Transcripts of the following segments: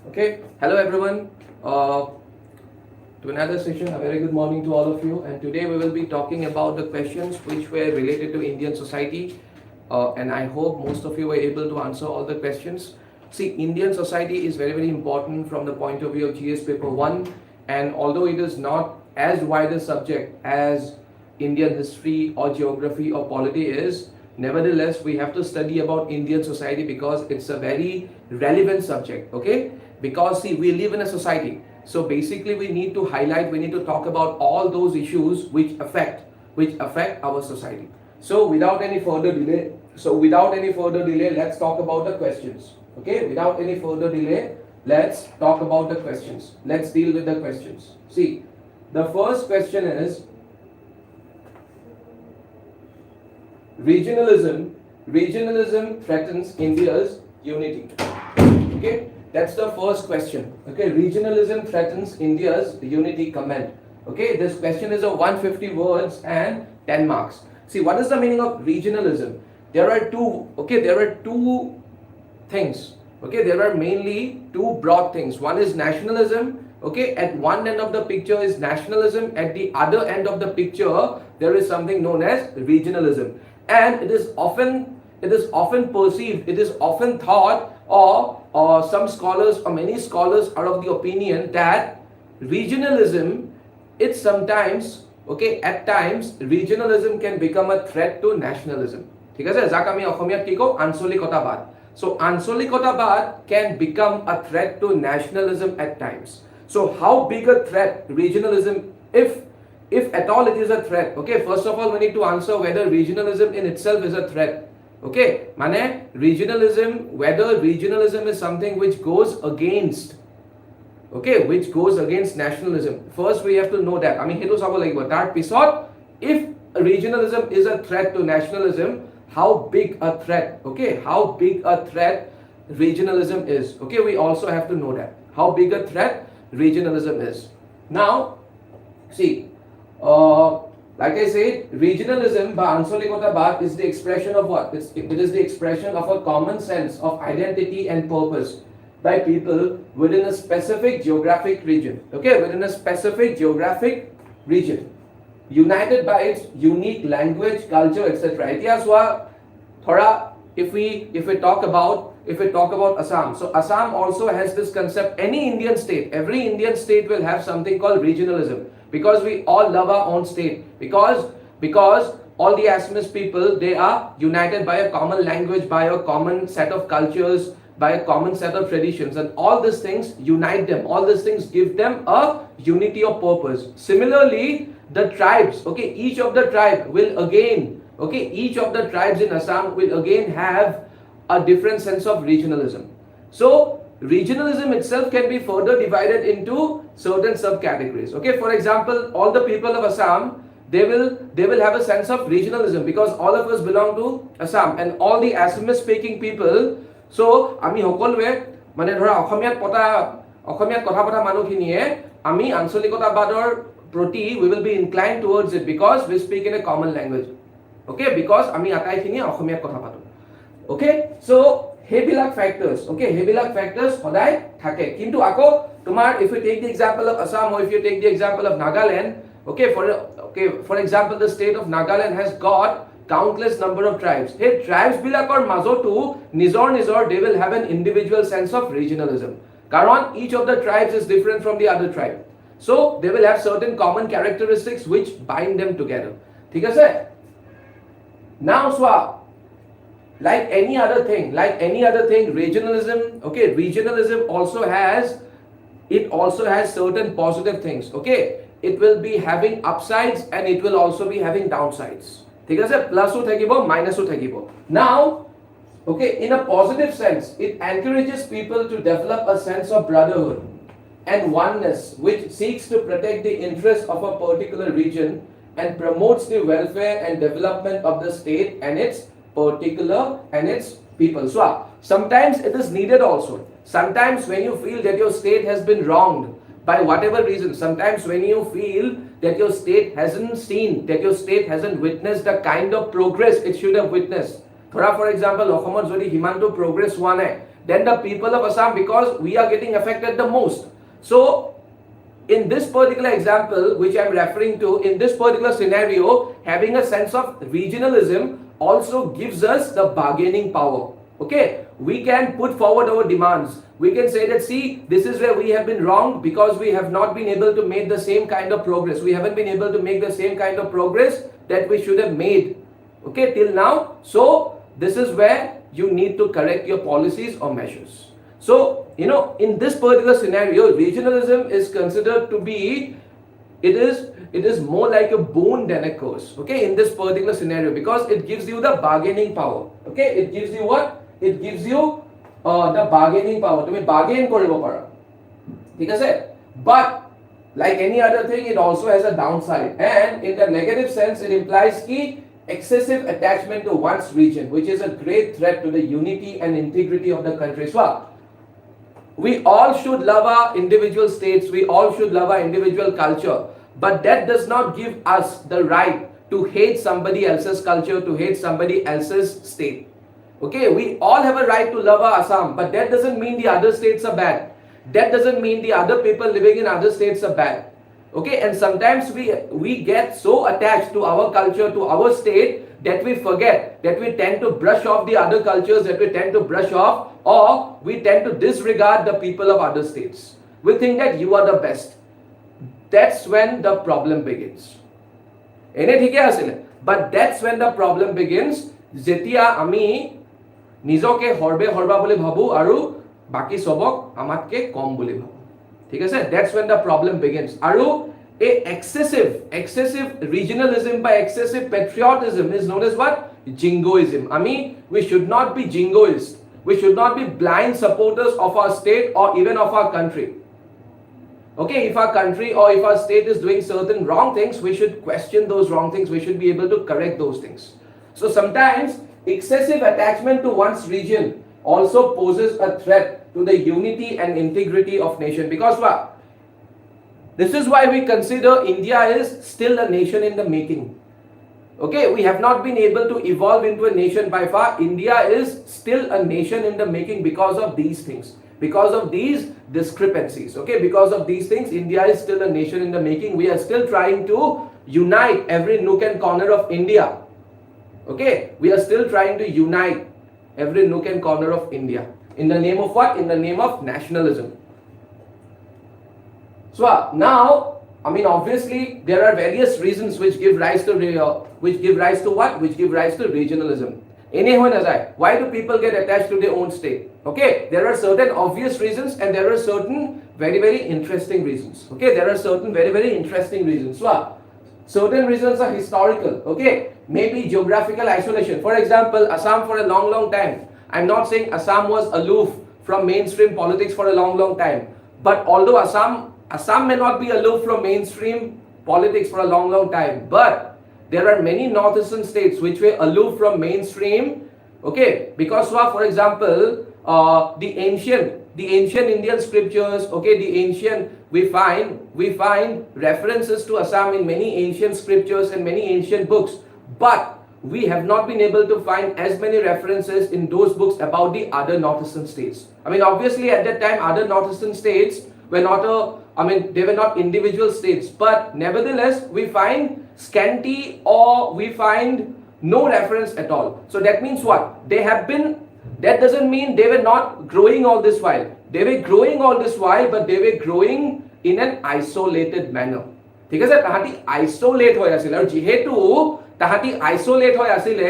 Okay, hello everyone. To another session, a very good morning to all of you. And today we will be talking about the questions which were related to Indian society. And I hope most of you were able to answer all the questions. See, Indian society is very, very important from the point of view of GS paper 1. And although it is not as wide a subject as Indian history or geography or polity is, nevertheless, we have to study about Indian society because it's a very relevant subject, okay? Because see, we live in a society. So basically we need to highlight, we need to talk about all those issues which affect our society. So without any further delay, let's talk about the questions. Okay, without any further delay, let's talk about the questions. Let's deal with the questions. See, the first question is regionalism threatens India's unity. Okay, that's the first question. Okay, regionalism threatens India's unity. Comment. Okay, this question is of 150 words and 10 marks. See, what is the meaning of regionalism? There are two things. Okay, there are mainly two broad things. One is nationalism. Okay, at one end of the picture is nationalism, at the other end of the picture there is something known as regionalism. And it is often perceived, it is often thought, or some scholars or many scholars are of the opinion that regionalism, it's sometimes, okay, at times regionalism can become a threat to nationalism. ঠিক আছে, যাক আমি অসমীয়াত কি কওঁ, আঞ্চলিকতাবাদ. So আঞ্চলিকতাবাদ can become a threat to nationalism at times. So how big a threat regionalism, if at all it is a threat. Okay, first of all we need to answer whether regionalism in itself is a threat. Okay, mane whether regionalism is something which goes against, okay, which goes against nationalism. First we have to know that. I mean, hetu sabo lagibo. Tar pisot, if regionalism is a threat to nationalism, how big a threat, okay, how big a threat regionalism is. Okay, we also have to know that. How big a threat regionalism is. Now, see, like I said, regionalism by Ansolikottabad is the expression of what? It is the expression of a common sense of identity and purpose by people within a specific geographic region. Okay, within a specific geographic region, united by its unique language, culture, etc. Itiaswa, thora, if we talk about Assam, so Assam also has this concept. Any Indian state, every Indian state will have something called regionalism, because we all love our own state, because all the Assamese people, they are united by a common language, by a common set of cultures, by a common set of traditions, and all these things unite them, all these things give them a unity of purpose. Similarly, the tribes, okay, each of the tribe will again, okay, each of the tribes in Assam will again have a different sense of regionalism. So regionalism itself can be further divided into certain subcategories. Okay, for example, all the people of Assam, they will have a sense of regionalism because all of us belong to Assam, and all the Assamese speaking people. So আমি সকলোৱে মানে ধৰা অসমীয়াত কথা পতা মানুহখিনিয়ে আমি আঞ্চলিকতাবাদৰ প্ৰতি we will be inclined towards it because we speak in a common language. Okay, because আমি আটাইখিনি অসমীয়াত কথা পাতো. Okay, so হেবিলাক factors, okay, হেবিলাক factors সদায় থাকে. কিন্তু আকৌ তোমাৰ, if you take the example of Assam or if you take the example of Nagaland, okay, for example, the state of Nagaland has got countless number of tribes. Hey, tribes bilakor majotu nizor they will have an individual sense of regionalism. Karon each of the tribes is different from the other tribe. So they will have certain common characteristics which bind them together. ঠিক আছে? Now swa, like any other thing, regionalism, okay, regionalism also has certain positive things. Okay, it will be having upsides and it will also be having downsides. ঠিক আছে, প্লাসও থাকিব মাইনাসও থাকিব. Now, okay, in a positive sense, it encourages people to develop a sense of brotherhood and oneness which seeks to protect the interests of a particular region and promotes the welfare and development of the state and its people. So sometimes it is needed also. Sometimes when you feel that your state has been wronged by whatever reason, sometimes when you feel that your state hasn't seen, that your state hasn't witnessed the kind of progress it should have witnessed. For example, অসমত যদি হিমানটো progress হোৱা নাই, than the people of Assam because we are getting affected the most. So in this particular example which I am referring to, in this particular scenario, having a sense of regionalism also gives us the bargaining power. Okay, we can put forward our demands. We can say that, see, this is where we have been wrong because we have not been able to make the same kind of progress. We haven't been able to make the same kind of progress that we should have made, okay, till now. So this is where you need to correct your policies or measures. So, you know, in this particular scenario, regionalism is considered to be, it is more like a boon than a curse, okay, in this particular scenario, because it gives you the bargaining power. Okay, it gives you what? It gives you the bargaining power. To bargain koribo para. ঠিক আছে? But like any other thing, it also has a downside, and in the negative sense, it implies ki excessive attachment to one's region, which is a great threat to the unity and integrity of the country. So we all should love our individual states, we all should love our individual culture, but that does not give us the right to hate somebody else's culture, to hate somebody else's state. Okay, we all have a right to love our Assam, but that doesn't mean the other states are bad. That doesn't mean the other people living in other states are bad. Okay, and sometimes we get so attached to our culture, to our state, that we forget, that we tend to brush off the other cultures, that we tend to brush off, or we tend to disregard the people of other states. We think that you are the best. That's when the problem begins. But that's when the problem begins. Jetia ami nijoke horbe horba boli bhabu aru baki sobok amatke kom boli bhabu. ঠিক আছে, that's when the problem begins. আৰু a excessive regionalism by excessive patriotism is known as what? Jingoism. We should not be jingoists. We should not be blind supporters of our state or even of our country. Okay, if our country or if our state is doing certain wrong things, we should question those wrong things. We should be able to correct those things. So sometimes excessive attachment to one's region also poses a threat to the unity and integrity of nation, because what? This is why we consider India is still a nation in the making. Okay, we have not been able to evolve into a nation by far. India is still a nation in the making because of these things, because of these discrepancies. Okay, because of these things, India is still a nation in the making. We are still trying to unite every nook and corner of India. Okay, we are still trying to unite every nook and corner of India. In the name of what? In the name of nationalism. So now, obviously there are various reasons which give rise to what? Which give rise to regionalism. Why do people get attached to their own state? Okay, there are certain obvious reasons and there are certain very, very interesting reasons. Okay, there are certain very, very interesting reasons. So certain reasons are historical. Okay, maybe geographical isolation. For example, Assam for a long, long time. I'm not saying Assam was aloof from mainstream politics for a long, long time. But although Assam may not be aloof from mainstream politics for a long, long time, but there are many northeastern states which were aloof from mainstream. Okay, because for example, the ancient Indian scriptures. Okay, we find references to Assam in many ancient scriptures and many ancient books, but we have not been able to find as many references in those books about the other northeastern states. Obviously at that time other northeastern states were not they were not individual states, but nevertheless we find scanty or we find no reference at all. So that means what? That doesn't mean they were not growing all this while. They were growing all this while, but they were growing in an isolated manner. ঠিক আছে, তাহাঁতি isolate হৈ আছিল আৰু যেহেতু তাহাঁতি isolate হৈ আছিলে,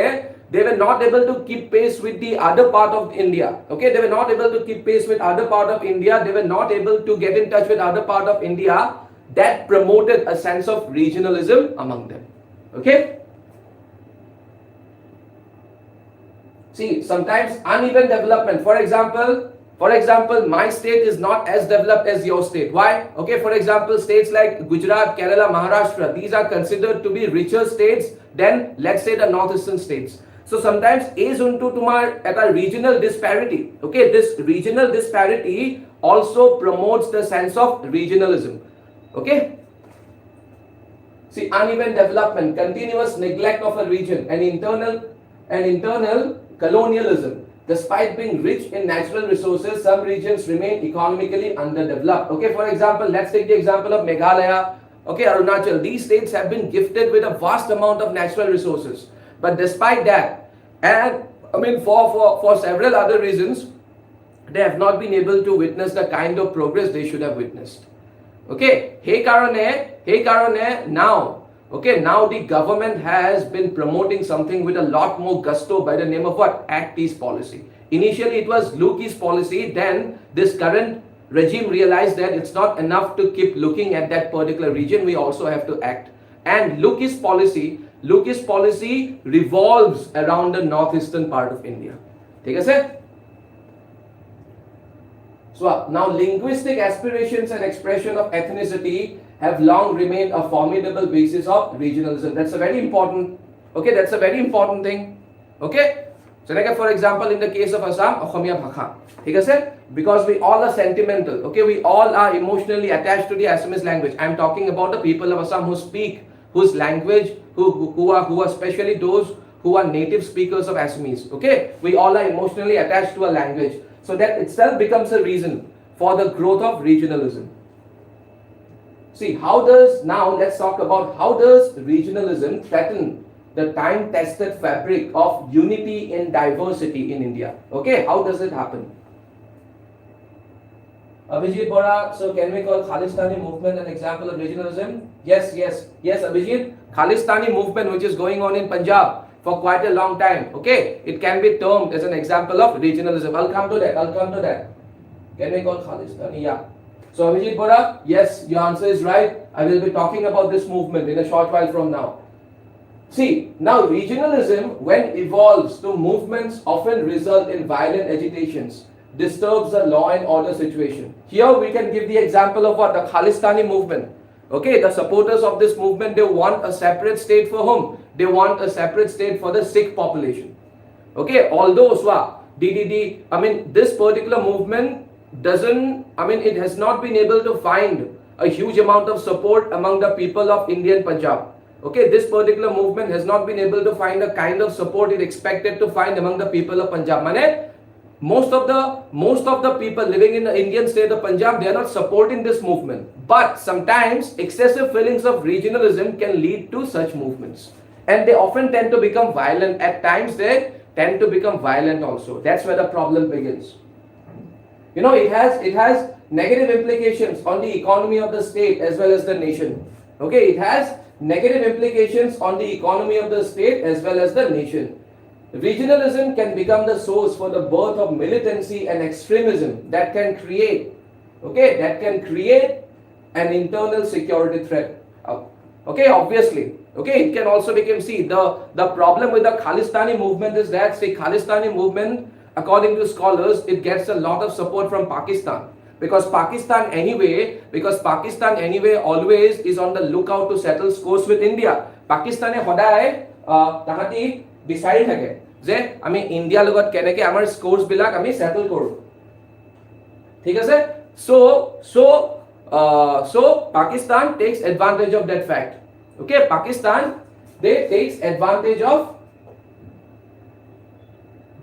they were not able to keep pace with the other part of India. Okay, they were not able to keep pace with other part of India. They were not able to get in touch with other part of India. That promoted a sense of regionalism among them. Okay, see, sometimes uneven development. For example, my state is not as developed as your state. Why? Okay, for example, states like Gujarat, Kerala, Maharashtra, these are considered to be richer states than, let's say, the northeastern states. So sometimes is unto tumar at a regional disparity. Okay, this regional disparity also promotes the sense of regionalism. Okay, see, uneven development, continuous neglect of a region, and internal colonialism. Despite being rich in natural resources, some regions remain economically underdeveloped. Okay, for example, let's take the example of Meghalaya, okay, Arunachal. These states have been gifted with a vast amount of natural resources. But despite that, and I mean for several other reasons, they have not been able to witness the kind of progress they should have witnessed. Okay, hey karone now. Okay, now the government has been promoting something with a lot more gusto by the name of what? Act East policy. Initially it was Look East policy, then this current regime realized that it's not enough to keep looking at that particular region, we also have to act. And Look East policy revolves around the northeastern part of India. Take a sec. So now linguistic aspirations and expression of ethnicity have long remained a formidable basis of regionalism. That's a very important, okay, that's a very important thing. Okay? So like for example, in the case of Assam, Assamia Bhakha. Because we all are sentimental, okay, we all are emotionally attached to the Assamese language. I'm talking about the people of Assam who speak, whose language, who are especially those who are native speakers of Assamese. Okay? We all are emotionally attached to a language. So that itself becomes a reason for the growth of regionalism. See, let's talk about how does regionalism threaten the time-tested fabric of unity in diversity in India. Okay, how does it happen? Abhijit Bora, so can we call Khalistani movement an example of regionalism? Yes, Abhijit. Khalistani movement which is going on in Punjab for quite a long time, okay, it can be termed as an example of regionalism. I'll come to that. Can we call Khalistani? Yeah. So Abhijit Bora, yes, your answer is right. I will be talking about this movement in a short while from now. See, now regionalism, when evolves to movements, often result in violent agitations, disturbs the law and order situation. Here we can give the example of what? The Khalistani movement. Okay, the supporters of this movement, they want a separate state for whom? They want a separate state for the Sikh population. Okay, although this particular movement it has not been able to find a huge amount of support among the people of Indian Punjab. Okay, this particular movement has not been able to find the kind of support it expected to find among the people of Punjab. Most of the people living in the Indian state of Punjab, they are not supporting this movement. But sometimes excessive feelings of regionalism can lead to such movements. And they often tend to become violent. At times they tend to become violent also. That's where the problem begins. You know, it has negative implications on the economy of the state as well as the nation. Okay, it has negative implications on the economy of the state as well as the nation. Regionalism can become the source for the birth of militancy and extremism that can create an internal security threat. Okay, obviously. Okay, it can also become, the problem with the Khalistani movement is that, Khalistani movement, according to scholars, it gets a lot of support from Pakistan. Because Pakistan anyway always is on the lookout to settle scores with India. Pakistan hodai tahati decide thake je ami India logot keneke amar scores bilak ami settle koru. Thik ase? So Pakistan takes advantage of that fact. Okay, Pakistan, they takes advantage of,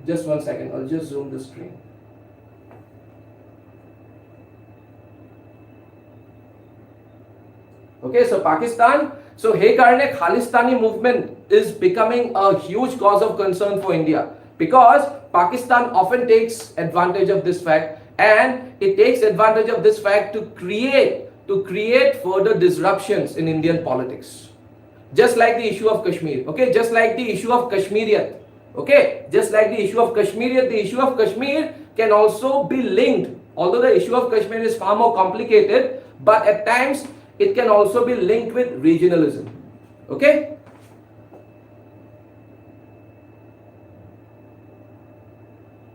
just one second, I'll just zoom the screen. Okay, so Pakistan, so hey karne Khalistani movement is becoming a huge cause of concern for India, because Pakistan often takes advantage of this fact, and it takes advantage of this fact to create further disruptions in Indian politics. Just like the issue of Kashmir, okay, just like the issue of Kashmiriyat, okay, just like the issue of Kashmiriyat, the issue of Kashmir can also be linked, although the issue of Kashmir is far more complicated, but at times it can also be linked with regionalism. Okay?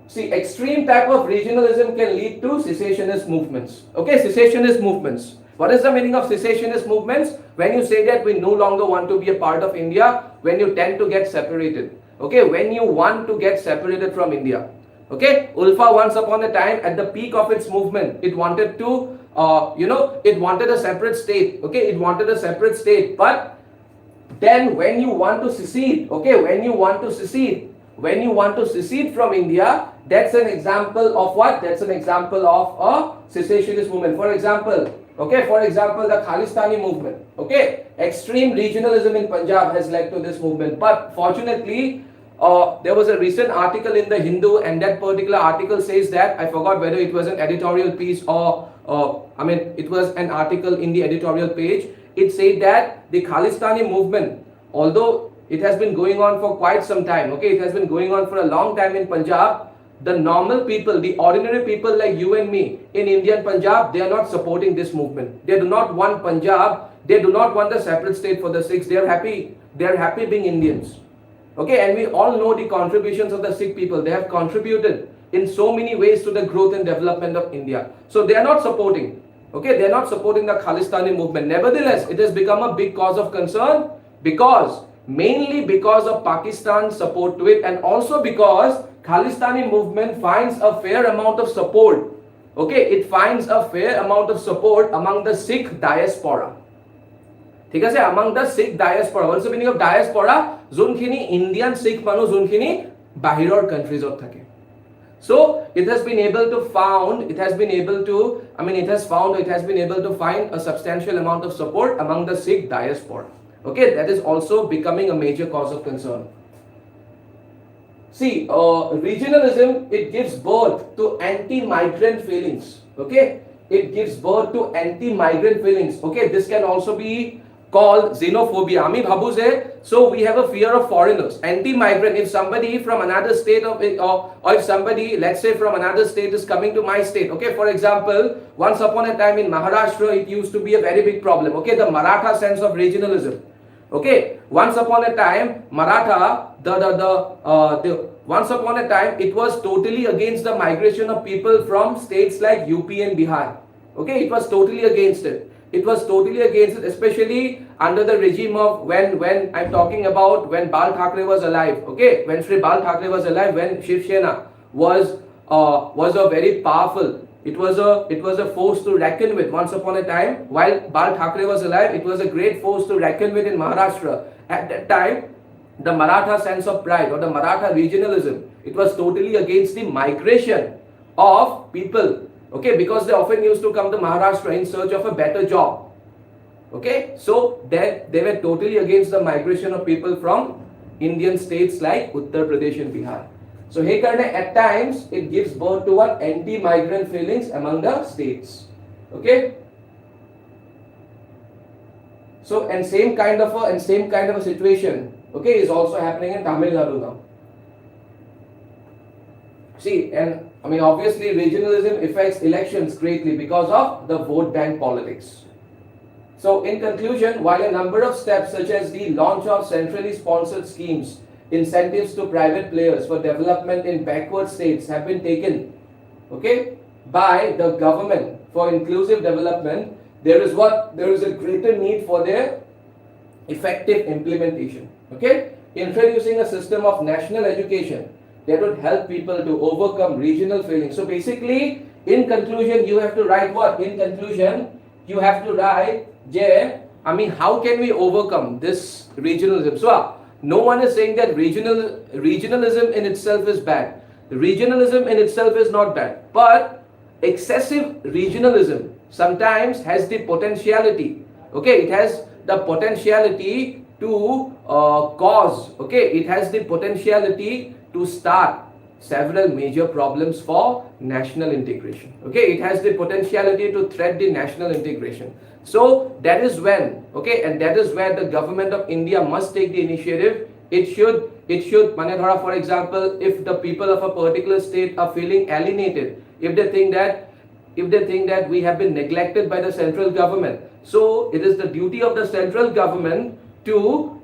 See, extreme type of regionalism can lead to cessationist movements. Okay, cessationist movements. What is the meaning of cessationist movements? When you say that we no longer want to be a part of India, when you tend to get separated. Okay, when you want to get separated from India. Okay, Ulfa once upon a time at the peak of its movement, it wanted to, it wanted a separate state. Okay, it wanted a separate state. But then when you want to secede, okay, when you want to secede, when you want to secede from India, that's an example of what? That's an example of a secessionist movement. For example, okay, for example, the Khalistani movement. Okay, extreme regionalism in Punjab has led to this movement. But fortunately, there was a recent article in the Hindu, and that particular article says that, I forgot whether it was an editorial piece or it was an article in the editorial page. It said that the Khalistani movement, although it has been going on for quite some time, okay, it has been going on for a long time in Punjab, the normal people, the ordinary people like you and me in India and Punjab, they are not supporting this movement. They do not want Punjab, they do not want a separate state for the Sikhs. They are happy being Indians. Okay, and we all know the contributions of the Sikh people. They have contributed in so many ways to the growth and development of India. So they are not supporting. Okay, they are not supporting the Khalistani movement. Nevertheless, it has become a big cause of concern mainly because of Pakistan's support to it, and also because Khalistani movement finds a fair amount of support. Okay, it finds a fair amount of support among the Sikh diaspora. ঠিক আছে, among the Sikh diaspora. What's the meaning of diaspora? যোনখিনি Indian Sikh মানুহ যোনখিনি বাহিৰৰ countries থাকে. So it has been able to find a substantial amount of support among the Sikh diaspora. Okay, that is also becoming a major cause of concern. See, regionalism, it gives birth to anti-migrant feelings. Okay, it gives birth to anti-migrant feelings. Okay, this can also be called xenophobia. Ami bhabu je, so we have a fear of foreigners. Anti-migrant, if somebody from another state or if somebody, let's say from another state is coming to my state. Okay, for example, once upon a time in Maharashtra, it used to be a very big problem. Okay, the Maratha sense of regionalism. Okay, once upon a time, Maratha, once upon a time, it was totally against the migration of people from states like UP and Bihar. Okay, it was totally against it. It was totally against it, especially under the regime of when I'm talking about when Bal Thackeray was alive. Okay, when Shri Bal Thackeray was alive, when Shiv Sena was a very powerful. It was a force to reckon with. Once upon a time, while Bal Thackeray was alive, it was a great force to reckon with in Maharashtra. At that time, the Maratha sense of pride or the Maratha regionalism, it was totally against the migration of people. Okay, because they often used to come to Maharashtra in search of a better job. Okay, so they were totally against the migration of people from Indian states like Uttar Pradesh and Bihar. So hey karne, at times it gives birth to what? Anti-migrant feelings among the states. Okay, so and same kind of a situation, okay, is also happening in Tamil Nadu now. See, and obviously regionalism affects elections greatly because of the vote bank politics. So in conclusion, while a number of steps such as the launch of centrally sponsored schemes, incentives to private players for development in backward states have been taken, okay, by the government for inclusive development, there is a greater need for their effective implementation. Okay, introducing a system of national education that would help people to overcome regional feelings. So basically, in conclusion, you have to write what? In conclusion, you have to write, how can we overcome this regionalism? So no one is saying that regionalism in itself is bad. Regionalism in itself is not bad, but excessive regionalism sometimes has the potentiality. Okay, it has the potentiality to cause. Okay, it has the potentiality to start several major problems for national integration. Okay, it has the potentiality to threat the national integration. So that is when, okay, and that is where the government of India must take the initiative. It should, for example, if the people of a particular state are feeling alienated, if they think that we have been neglected by the central government, so it is the duty of the central government to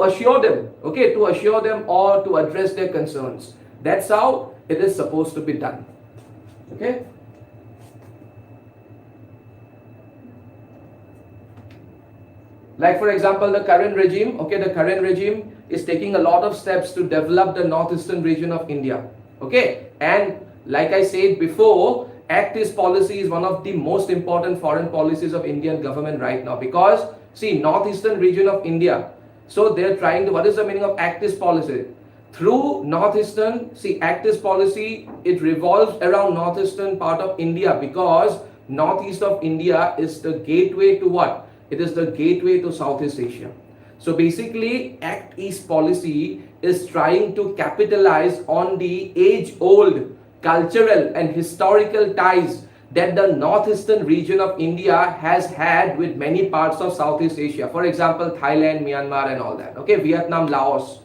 assure them, okay, to assure them or to address their concerns. That's how it is supposed to be done. Okay. Like for example, the current regime is taking a lot of steps to develop the northeastern region of India. Okay, and like I said before, Act East policy is one of the most important foreign policies of Indian government right now, because see, northeastern region of India, so they're trying to, what is the meaning of Act East policy? through northeastern, see, Act East policy, it revolves around northeastern part of India because northeast of India is the gateway to what? It is the gateway to Southeast Asia. So basically, Act East policy is trying to capitalize on the age-old cultural and historical ties that the northeastern region of India has had with many parts of Southeast Asia. For example, Thailand, Myanmar and all that. Okay, Vietnam, Laos.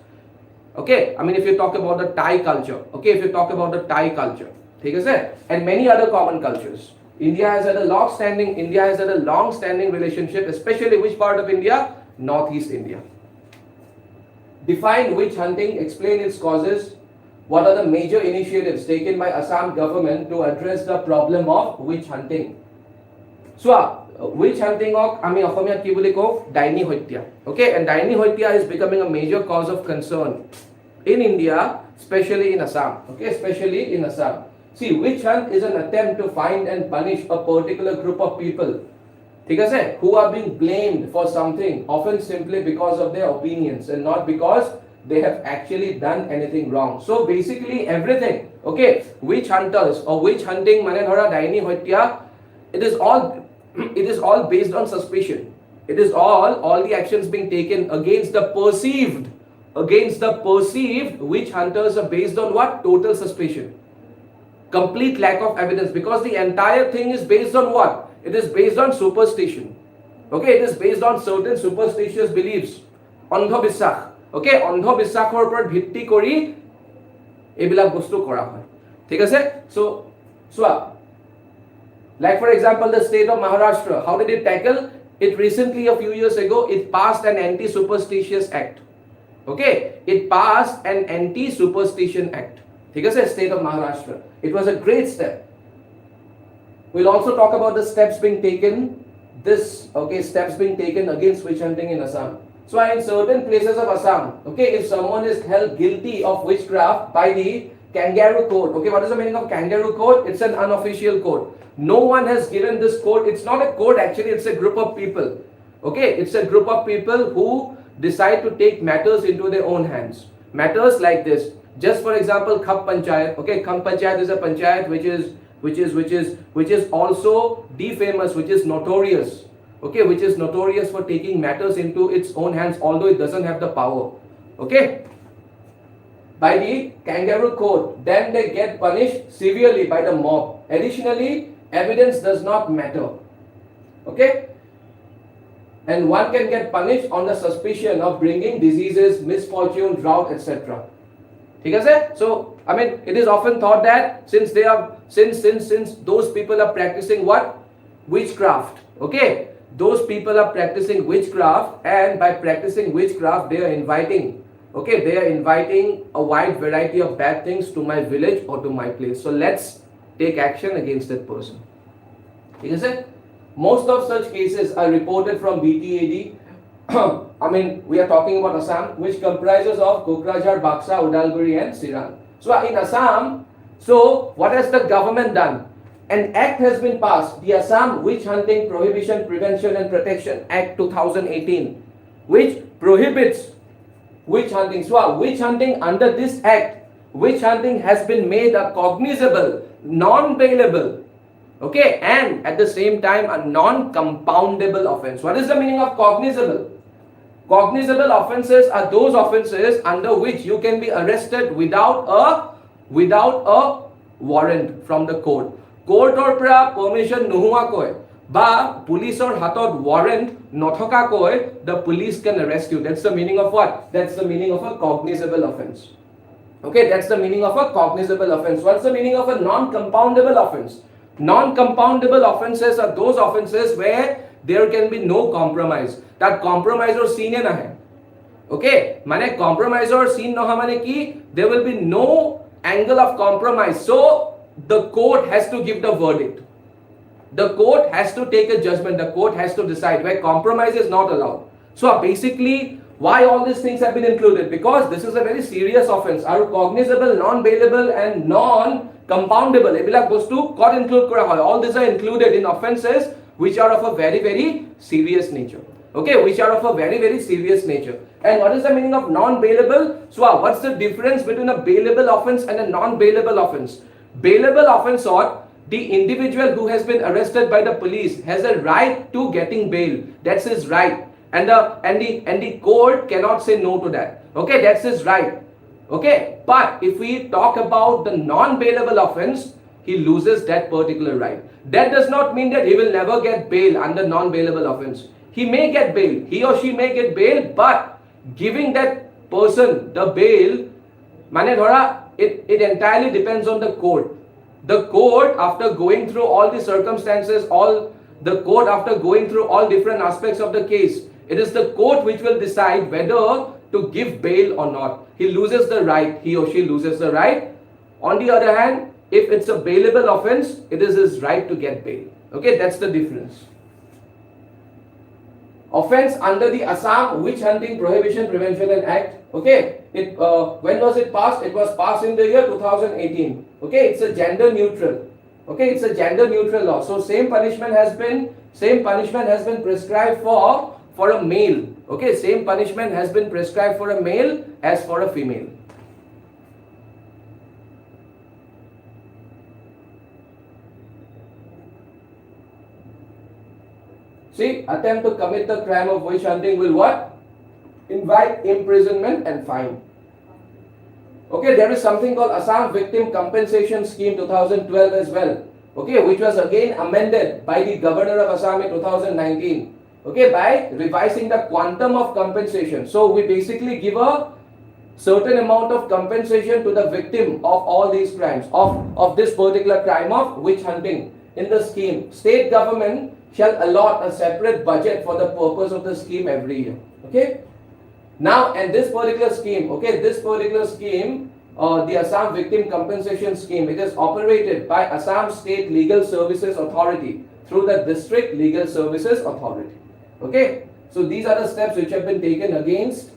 Okay, I mean if you talk about the Thai culture. Okay, if you talk about the Thai culture. ठीक है sir? And many other common cultures. India has had a long-standing relationship, especially which part of India? Northeast India. Define witch hunting, explain its causes. What are the major initiatives taken by Assam government to address the problem of witch hunting? So, witch hunting ami Assamiyat ki boli ko daini hoitya. Okay, and daini hoitya is becoming a major cause of concern in India, especially in Assam. Okay, especially in Assam. See, witch hunt is an attempt to find and punish a particular group of people, who are being blamed for something, often simply because of their opinions and not because they have actually done anything wrong. So basically everything, okay, witch hunters or witch hunting, mane dhara daini hoitya, it is all based on suspicion. It is all the actions being taken against the perceived witch hunters are based on what? Total suspicion. Complete lack of evidence, because the entire thing is based on what? It is based on superstition. Okay, it is based on certain superstitious beliefs. Andha bisakh. Okay, andha bisakhor upor bhitti kori ebilak bostu kora hoy. Thik ase? So like for example, the state of Maharashtra, how did it tackle? It recently, a few years ago, it passed an anti-superstitious act. Okay, it passed an anti-superstition act. Thik ase? State of Maharashtra. It was a great step. We'll also talk about the steps being taken. Steps being taken against witch hunting in Assam. So in certain places of Assam, okay, if someone is held guilty of witchcraft by the kangaroo court, okay, what is the meaning of kangaroo court? It's an unofficial court. No one has given this court. It's not a court actually, it's a group of people. Okay, it's a group of people who decide to take matters into their own hands. Matters like this. Just for example, Khap Panchayat. Okay, Khap Panchayat is a panchayat which is also defamous, which is notorious. Okay, which is notorious for taking matters into its own hands, although it doesn't have the power. Okay, by the kangaroo court, then they get punished severely by the mob. Additionally, evidence does not matter. Okay, and one can get punished on the suspicion of bringing diseases, misfortune, drought, etc. So, I mean, it is often thought that since those people are practicing what? Witchcraft. Okay, those people are practicing witchcraft, and by practicing witchcraft, they are inviting a wide variety of bad things to my village or to my place. So let's take action against that person. Most of such cases are reported from BTAD. I mean, we are talking about Assam, which comprises of Kokrajhar, Baksa, Udalguri and Siran. So in Assam, so what has the government done? An act has been passed, the Assam Witch Hunting Prohibition, Prevention and Protection Act 2018, which prohibits witch hunting. So witch hunting, under this act, witch hunting has been made a cognizable, non-bailable, okay, and at the same time a non-compoundable offense. What is the meaning of cognizable? Cognizable offenses are those offenses under which you can be arrested without a warrant from the court. Court or permission nohua koi ba police or hatot warrant nothoka koi, the police can arrest you. That's the meaning of what? That's the meaning of a cognizable offense. Okay, that's the meaning of a cognizable offense. What's the meaning of a non-compoundable offense? Non-compoundable offenses are those offenses where there can be no compromise. That compromise or scene na hai. Okay, mane compromise or scene no ha mane ki there will be no angle of compromise. So the court has to give the verdict. The court has to take a judgment. The court has to decide where compromise is not allowed. So basically, why all these things have been included? Because this is a very serious offense. Are cognizable, non-bailable and non-compoundable. Ebilak bostu court include kora hoy. All these are included in offenses which are of a very, very serious nature. okay, which are of a very, very serious nature. And what is the meaning of non-bailable? So what's the difference between a bailable offense and a non-bailable offense? Bailable offense or the individual who has been arrested by the police has a right to getting bail. That's his right. And the court cannot say no to that. Okay, that's his right. Okay, but if we talk about the non-bailable offense, he loses that particular right. That does not mean that he will never get bail under non-bailable offense. He may get bail, he or she may get bail, but giving that person the bail, mane dhora, it entirely depends on the court. The court, after going through all the circumstances, after going through all different aspects of the case, it is the court which will decide whether to give bail or not. He loses the right, he or she loses the right. On the other hand, if it's a bailable offense, it is his right to get bail. Okay, that's the difference. Offense under the Assam Witch Hunting Prohibition Prevention and Act. Okay, when was it passed? It was passed in the year 2018. Okay, it's a gender neutral. Okay, it's a gender neutral law. So same punishment has been prescribed for a male. Okay, same punishment has been prescribed for a male as for a female. See, attempt to commit the crime of witch hunting will what? Invite imprisonment and fine. Okay, there is something called Assam Victim Compensation Scheme 2012 as well. Okay, which was again amended by the Governor of Assam in 2019. Okay, by revising the quantum of compensation. So we basically give a certain amount of compensation to the victim of all these crimes, of this particular crime of witch hunting. In the scheme, state government shall allot a separate budget for the purpose of the scheme every year. Okay. Now, and this particular scheme, the Assam Victim Compensation Scheme, it is operated by Assam State Legal Services Authority through the District Legal Services Authority. Okay. So these are the steps which have been taken against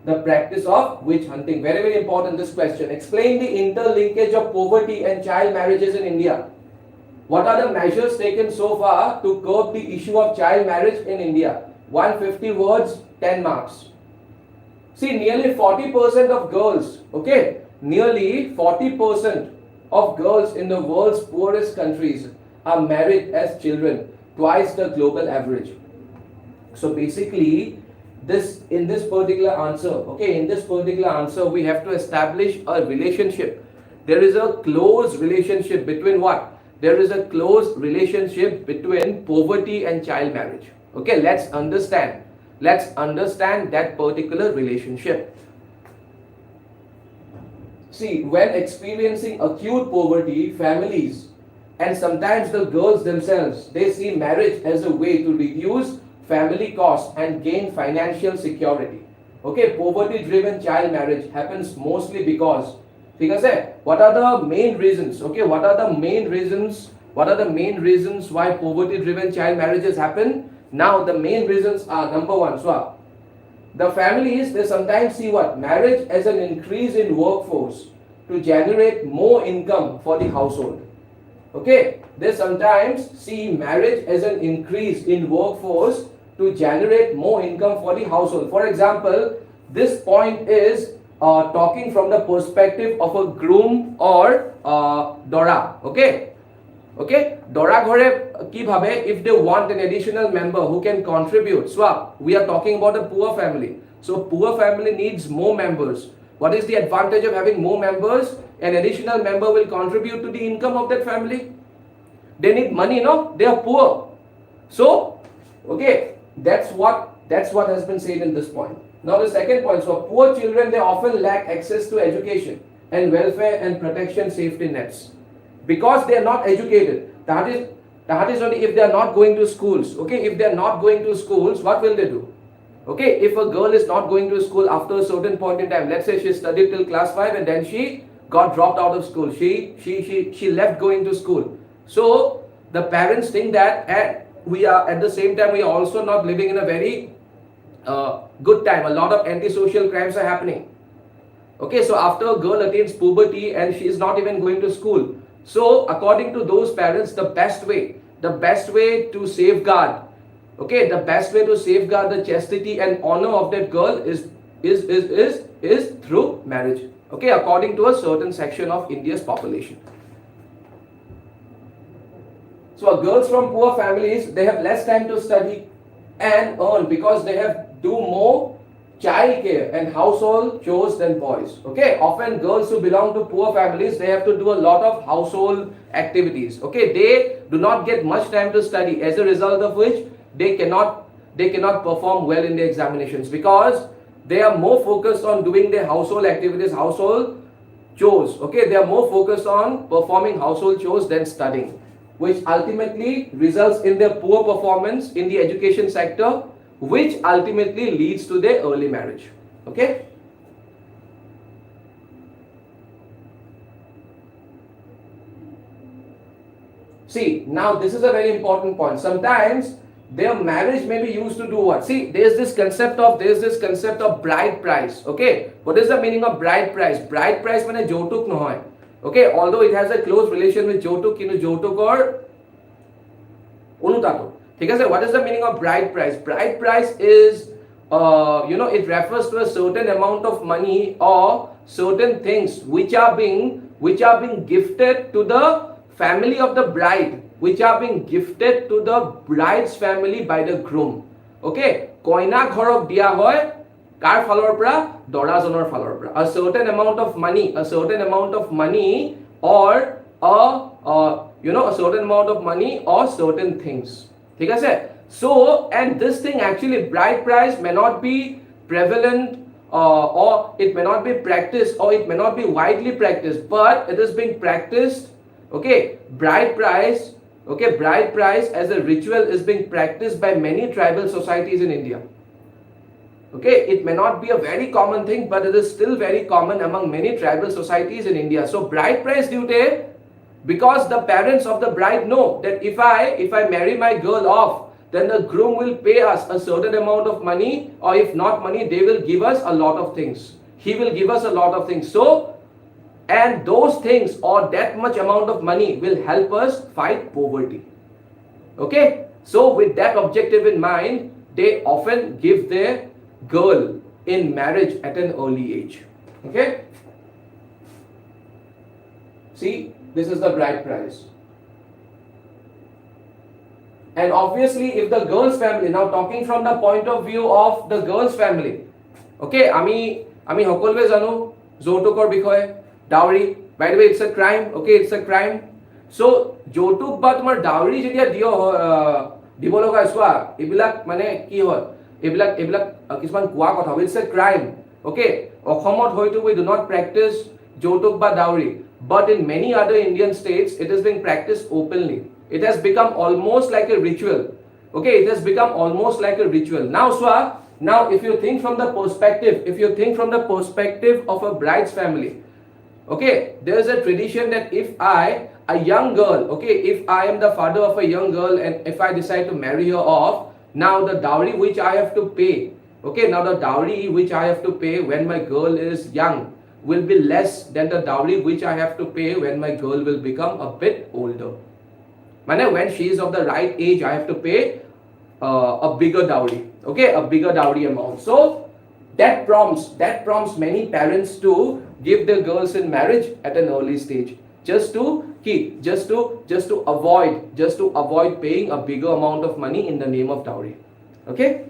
the practice of witch hunting. Very, very important this question. Explain the interlinkage of poverty and child marriages in India. What are the measures taken so far to curb the issue of child marriage in India? 150 words, 10 marks. See, nearly 40% of girls, okay, nearly 40% of girls in the world's poorest countries are married as children, twice the global average. So basically, in this particular answer, we have to establish a relationship. There is a close relationship between what? There is a close relationship between poverty and child marriage. Okay, let's understand that particular relationship. See, when experiencing acute poverty, families and sometimes the girls themselves, they see marriage as a way to reduce family costs and gain financial security. Okay, poverty driven child marriage happens mostly because what are the main reasons? Okay, what are the main reasons why poverty driven child marriages happen? Now the main reasons are, number one, so the families, they sometimes see what? Marriage as an increase in workforce to generate more income for the household. Okay, they sometimes see marriage as an increase in workforce to generate more income for the household. For example, this point is talking from the perspective of a groom or Dora. Okay, Dora ghore ki bhabe, if they want an additional member who can contribute. So we are talking about a poor family. So poor family needs more members. What is the advantage of having more members? An additional member will contribute to the income of that family. They need money, no? They are poor. So, okay, that's what has been said in this point. Now the second point, so poor children, they often lack access to education and welfare and protection safety nets. Because they are not educated, that is only if they are not going to schools. Okay, if they are not going to schools, what will they do? Okay, if a girl is not going to school after a certain point in time, let's say she studied till class 5 and then she got dropped out of school. She left going to school. So the parents think that at the same time we are also not living in a very good time. A lot of antisocial crimes are happening. Okay, so after a girl attains puberty and she is not even going to school. So according to those parents, the best way to safeguard, Okay, the best way to safeguard the chastity and honor of that girl is through marriage. Okay, according to a certain section of India's population. So girls from poor families, they have less time to study and earn because they have do more child care and household chores than boys. Okay, often girls who belong to poor families, they have to do a lot of household activities. Okay, they do not get much time to study, as a result of which they cannot perform well in the examinations because they are more focused on doing their household activities, household chores. Okay, they are more focused on performing household chores than studying, which ultimately results in their poor performance in the education sector, which ultimately leads to their early marriage. Okay. See, now this is a very important point. Sometimes their marriage may be used to do what? See, there is this concept of bride price. Okay, what is the meaning of bride price? Bride price means joutuk nohoy. Okay, although it has a close relation with joutuk, joutuk or unutato. What is the meaning of bride price? Bride price is, it refers to a certain amount of money or certain things which are being gifted to the family of the bride, which are being gifted to the bride's family by the groom. Okay, koina ghorok dia hoy kar falor pra dora jonor falor pra. A certain amount of money or a certain amount of money or certain things. So, and this thing actually, bride price may not be prevalent or it may not be practiced or it may not be widely practiced, but it is being practiced. Okay, bride price as a ritual is being practiced by many tribal societies in India. Okay, it may not be a very common thing, but it is still very common among many tribal societies in India. So bride price duty, because the parents of the bride know that if I marry my girl off, then the groom will pay us a certain amount of money, or if not money, they will give us a lot of things. He will give us a lot of things. So, and those things or that much amount of money will help us fight poverty. Okay, so with that objective in mind, they often give their girl in marriage at an early age. Okay, see, this is the bride price. And obviously, if the girl's family, now talking from the point of view of the girl's family, okay, ami hokolbe janu jotukor bikhoye, dowry. By the way, it's a crime. Okay, it's a crime. So jotuk ba tumar dowry jetia dio dibo loga swa, ebilak mane ki hoy, ebilak kisman koa kotha, it's a crime. Okay, Okhomot hoitu we do not practice jotuk ba dowry. But in many other Indian states, it is being practiced openly. It has become almost like a ritual. Okay, it has become almost like a ritual. Now if you think from the perspective, of a bride's family, okay, there is a tradition that if a young girl, okay, if I am the father of a young girl and if I decide to marry her off, now the dowry which I have to pay, okay, when my girl is young will be less than the dowry which I have to pay when my girl will become a bit older. When she is of the right age, I have to pay a bigger dowry, okay, a bigger dowry amount. So that prompts many parents to give their girls in marriage at an early stage, just to avoid paying a bigger amount of money in the name of dowry. Okay.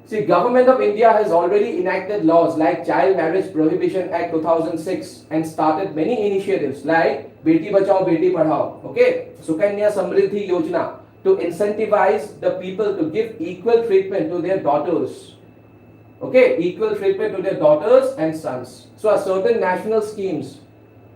See, Government of India has already enacted laws like Child Marriage Prohibition Act 2006 and started many initiatives like Beti Bachao Beti Padhao, okay, Sukanya Samriddhi Yojana, to incentivize the people to give equal treatment to their daughters. Okay, equal treatment to their daughters and sons. So certain national schemes,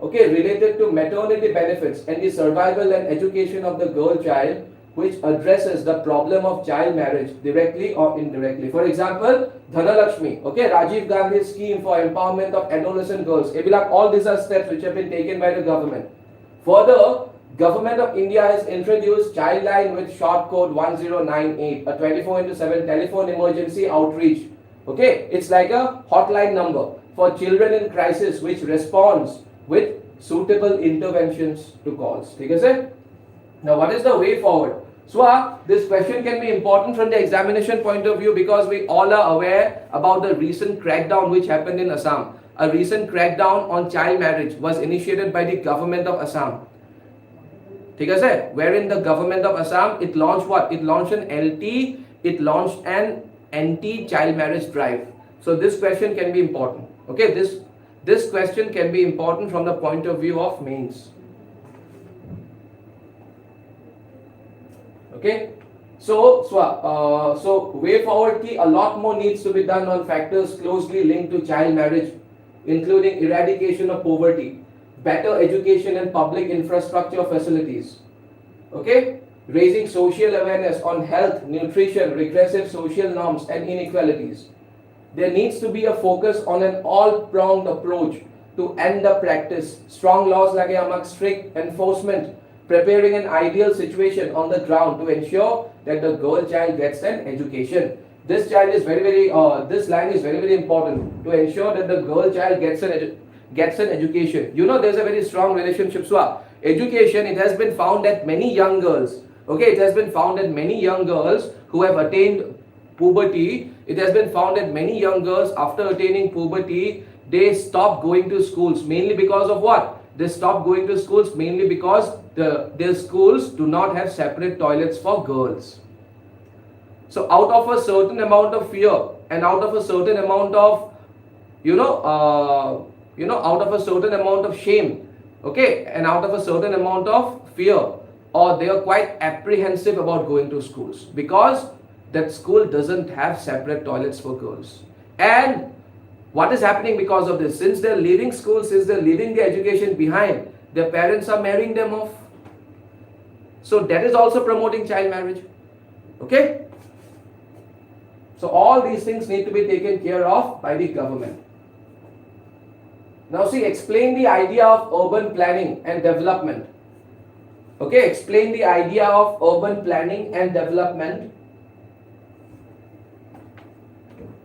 okay, related to maternity benefits and the survival and education of the girl child, which addresses the problem of child marriage directly or indirectly. For example, Dhanalakshmi, okay, Rajiv Gandhi's scheme for empowerment of adolescent girls. All these are steps which have been taken by the government. Further, Government of India has introduced Childline with short code 1098, a 24/7 telephone emergency outreach. Okay, it's like a hotline number for children in crisis which responds with suitable interventions to calls. Now, what is the way forward? So this question can be important from the examination point of view because we all are aware about the recent crackdown which happened in Assam. A recent crackdown on child marriage was initiated by the government of Assam. ठीक है sir? Wherein the government of Assam, it launched what? It launched an LT, it launched an anti-child marriage drive. So this question can be important. Okay, this question can be important from the point of view of mains. Okay, so way forward ki a lot more needs to be done on factors closely linked to child marriage, including eradication of poverty, better education and public infrastructure facilities. Okay, raising social awareness on health, nutrition, regressive social norms and inequalities. There needs to be a focus on an all-pronged approach to end the practice. Strong laws lage among strict enforcement, preparing an ideal situation on the ground to ensure that the girl child gets an education. This child is this line is very important to ensure that the girl child gets an education. You know, there's a very strong relationship. So education, it has been found that many young girls, okay, it has been found that many young girls who have attained puberty, it has been found that many young girls after attaining puberty, they stop going to schools mainly because of what? They stop going to schools mainly because their schools do not have separate toilets for girls. So out of a certain amount of fear and out of a certain amount of, out of a certain amount of shame, okay, and out of a certain amount of fear, or they are quite apprehensive about going to schools because that school doesn't have separate toilets for girls. And what is happening because of this? Since they're leaving school, since they're leaving their education behind, their parents are marrying them off. So that is also promoting child marriage. Okay? So all these things need to be taken care of by the government. Now see, explain the idea of urban planning and development. Okay, explain the idea of urban planning and development.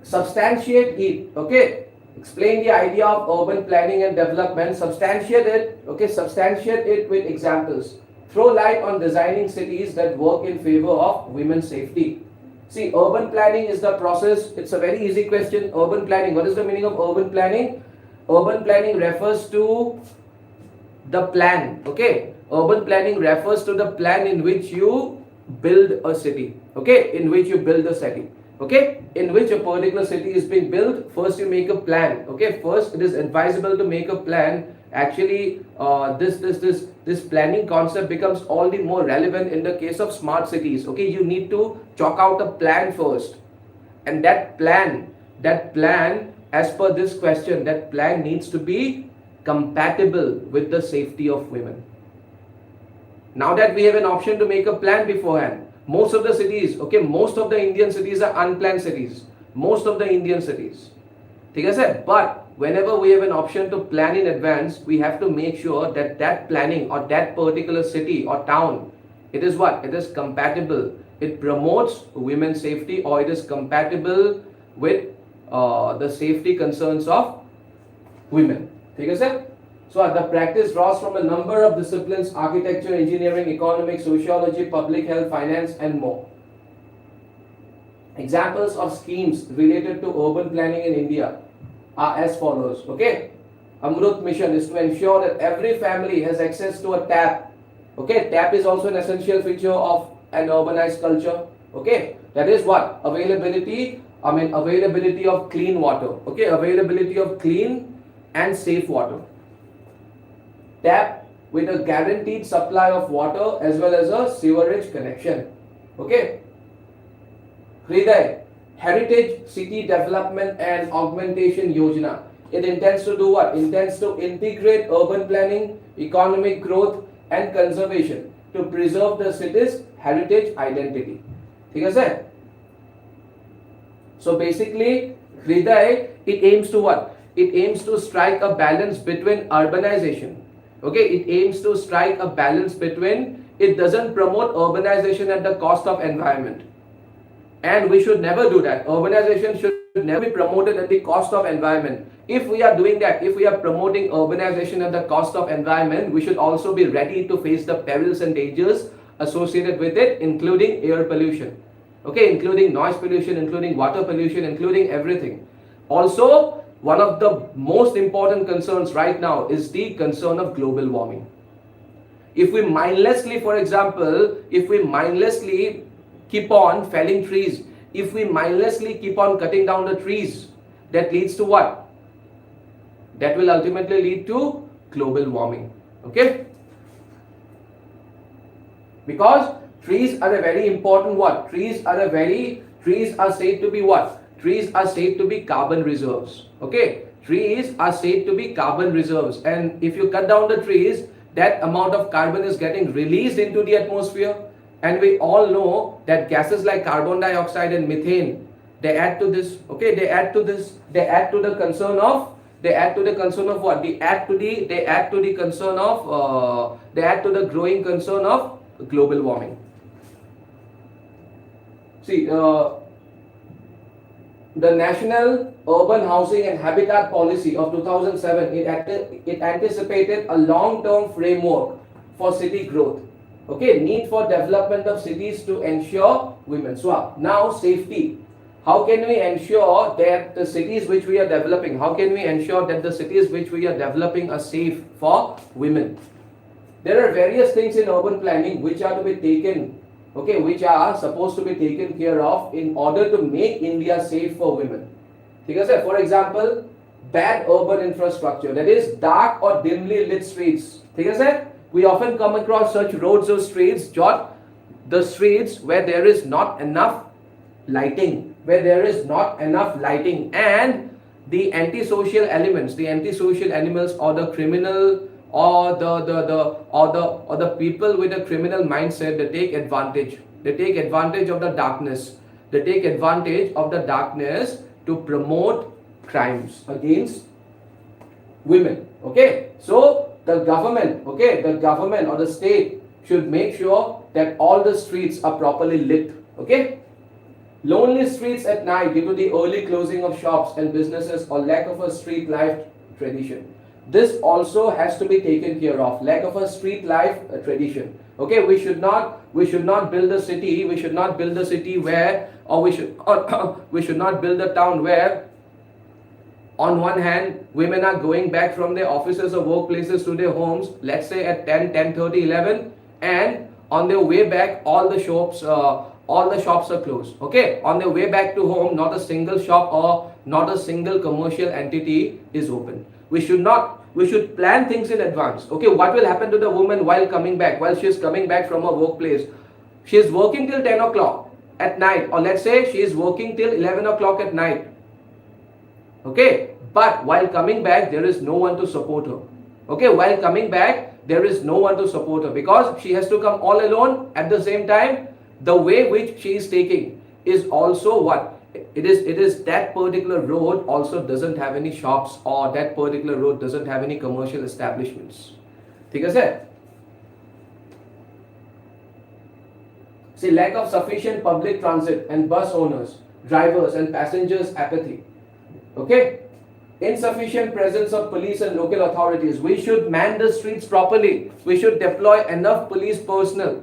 Substantiate it. Okay, explain the idea of urban planning and development. Substantiate it. Okay, substantiate it with examples. Throw light on designing cities that work in favor of women's safety. See, urban planning is the process. It's a very easy question. Urban planning. What is the meaning of urban planning? Urban planning refers to the plan. Okay, urban planning refers to the plan in which you build a city. Okay, in which you build a city. Okay, in which a particular city is being built. First you make a plan. Okay, first it is advisable to make a plan. Actually, this planning concept becomes all the more relevant in the case of smart cities. Okay, you need to chalk out a plan first, and that plan, as per this question, that plan needs to be compatible with the safety of women. Now that we have an option to make a plan beforehand, most of the cities, okay, most of the Indian cities are unplanned cities. Most of the Indian cities. ठीक है sir? But whenever we have an option to plan in advance, we have to make sure that that planning or that particular city or town, it is what? It is compatible. It promotes women's safety, or it is compatible with the safety concerns of women. ठीक है sir? So the practice draws from a number of disciplines: architecture, engineering, economics, sociology, public health, finance, and more. Examples of schemes related to urban planning in India are as follows. Okay, Amrut mission is to ensure that every family has access to a tap. Okay, tap is also an essential feature of an urbanized culture. Okay, that is what? Availability of clean water. Okay, availability of clean and safe water. Tap with a guaranteed supply of water as well as a sewerage connection. Okay. Hriday, Heritage City Development and Augmentation Yojana. It intends to do what? Intends to integrate urban planning, economic growth and conservation to preserve the city's heritage identity. ठीक है sir? So basically, Hriday, it aims to what? It aims to strike a balance between urbanization. Okay, it aims to strike a balance between, it doesn't promote urbanization at the cost of environment. And we should never do that. Urbanization should never be promoted at the cost of environment. If we are doing that, if we are promoting urbanization at the cost of environment, we should also be ready to face the perils and dangers associated with it, including air pollution, okay, including noise pollution, including water pollution, including everything. Also, one of the most important concerns right now is the concern of global warming. If we mindlessly, for example, if we mindlessly keep on felling trees, if we mindlessly keep on cutting down the trees, that leads to what? That will ultimately lead to global warming. Okay? Because trees are a very important what? Trees are said to be what? Trees are said to be carbon reserves. Okay? Trees are said to be carbon reserves. And if you cut down the trees, that amount of carbon is getting released into the atmosphere. And we all know that gases like carbon dioxide and methane, they add to this. Okay? They add to the concern of what? They add to the growing concern of global warming. See, the National Urban Housing and Habitat Policy of 2007, it anticipated a long-term framework for city growth. Okay, need for development of cities to ensure women. So now safety. How can we ensure that the cities which we are developing, are safe for women? There are various things in urban planning which are to be taken, okay, which are supposed to be taken care of in order to make India safe for women. For example, bad urban infrastructure, that is dark or dimly lit streets. We often come across such roads or streets, the streets where there is not enough lighting, and the antisocial elements, or the criminal, or the people with a criminal mindset, they take advantage of the darkness, to promote crimes against women. Okay, so the government or the state should make sure that all the streets are properly lit. Okay, lonely streets at night due to the early closing of shops and businesses or lack of a street life tradition. This also has to be taken care of. Lack of a street life tradition. Okay, we should not build a city. We should not build a city where, or we should not build a town where, on one hand, women are going back from their offices or workplaces to their homes, let's say at 10:30, 11, and on their way back, all the shops are closed. Okay, on their way back to home, not a single shop or not a single commercial entity is open. We should plan things in advance. Okay, what will happen to the woman while she is coming back from her workplace? She is working till 10 o'clock at night, or let's say she is working till 11 o'clock at night. Okay, but while coming back, there is no one to support her. Okay, while coming back, there is no one to support her because she has to come all alone. At the same time, the way which she is taking is also what? It is that particular road also doesn't have any shops, or that particular road doesn't have any commercial establishments. ठीक है sir? See, lack of sufficient public transit and bus owners, drivers and passengers apathy. Okay? Insufficient presence of police and local authorities. We should man the streets properly. We should deploy enough police personnel.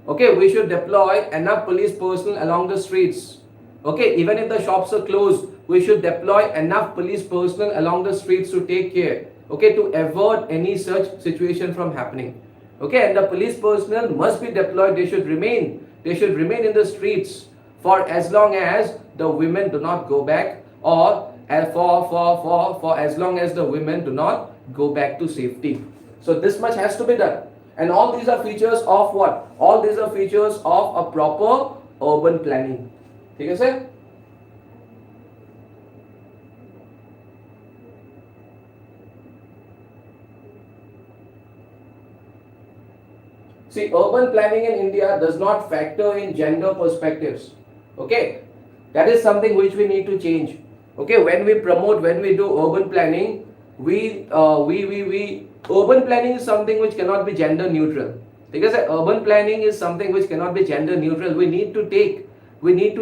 Okay, we should deploy enough police personnel along the streets. Okay, even if the shops are closed, we should deploy enough police personnel along the streets to take care. Okay, to avert any such situation from happening. Okay, and the police personnel must be deployed. They should remain in the streets for as long as the women do not go back, or for as long as the women do not go back to safety. So this much has to be done. And all these are features of what? All these are features of a proper urban planning. ठीक है sir? See, urban planning in India does not factor in gender perspectives. Okay, that is something which we need to change. Okay, when we do urban planning, urban planning is something which cannot be gender neutral. Because urban planning is something which cannot be gender neutral. We need to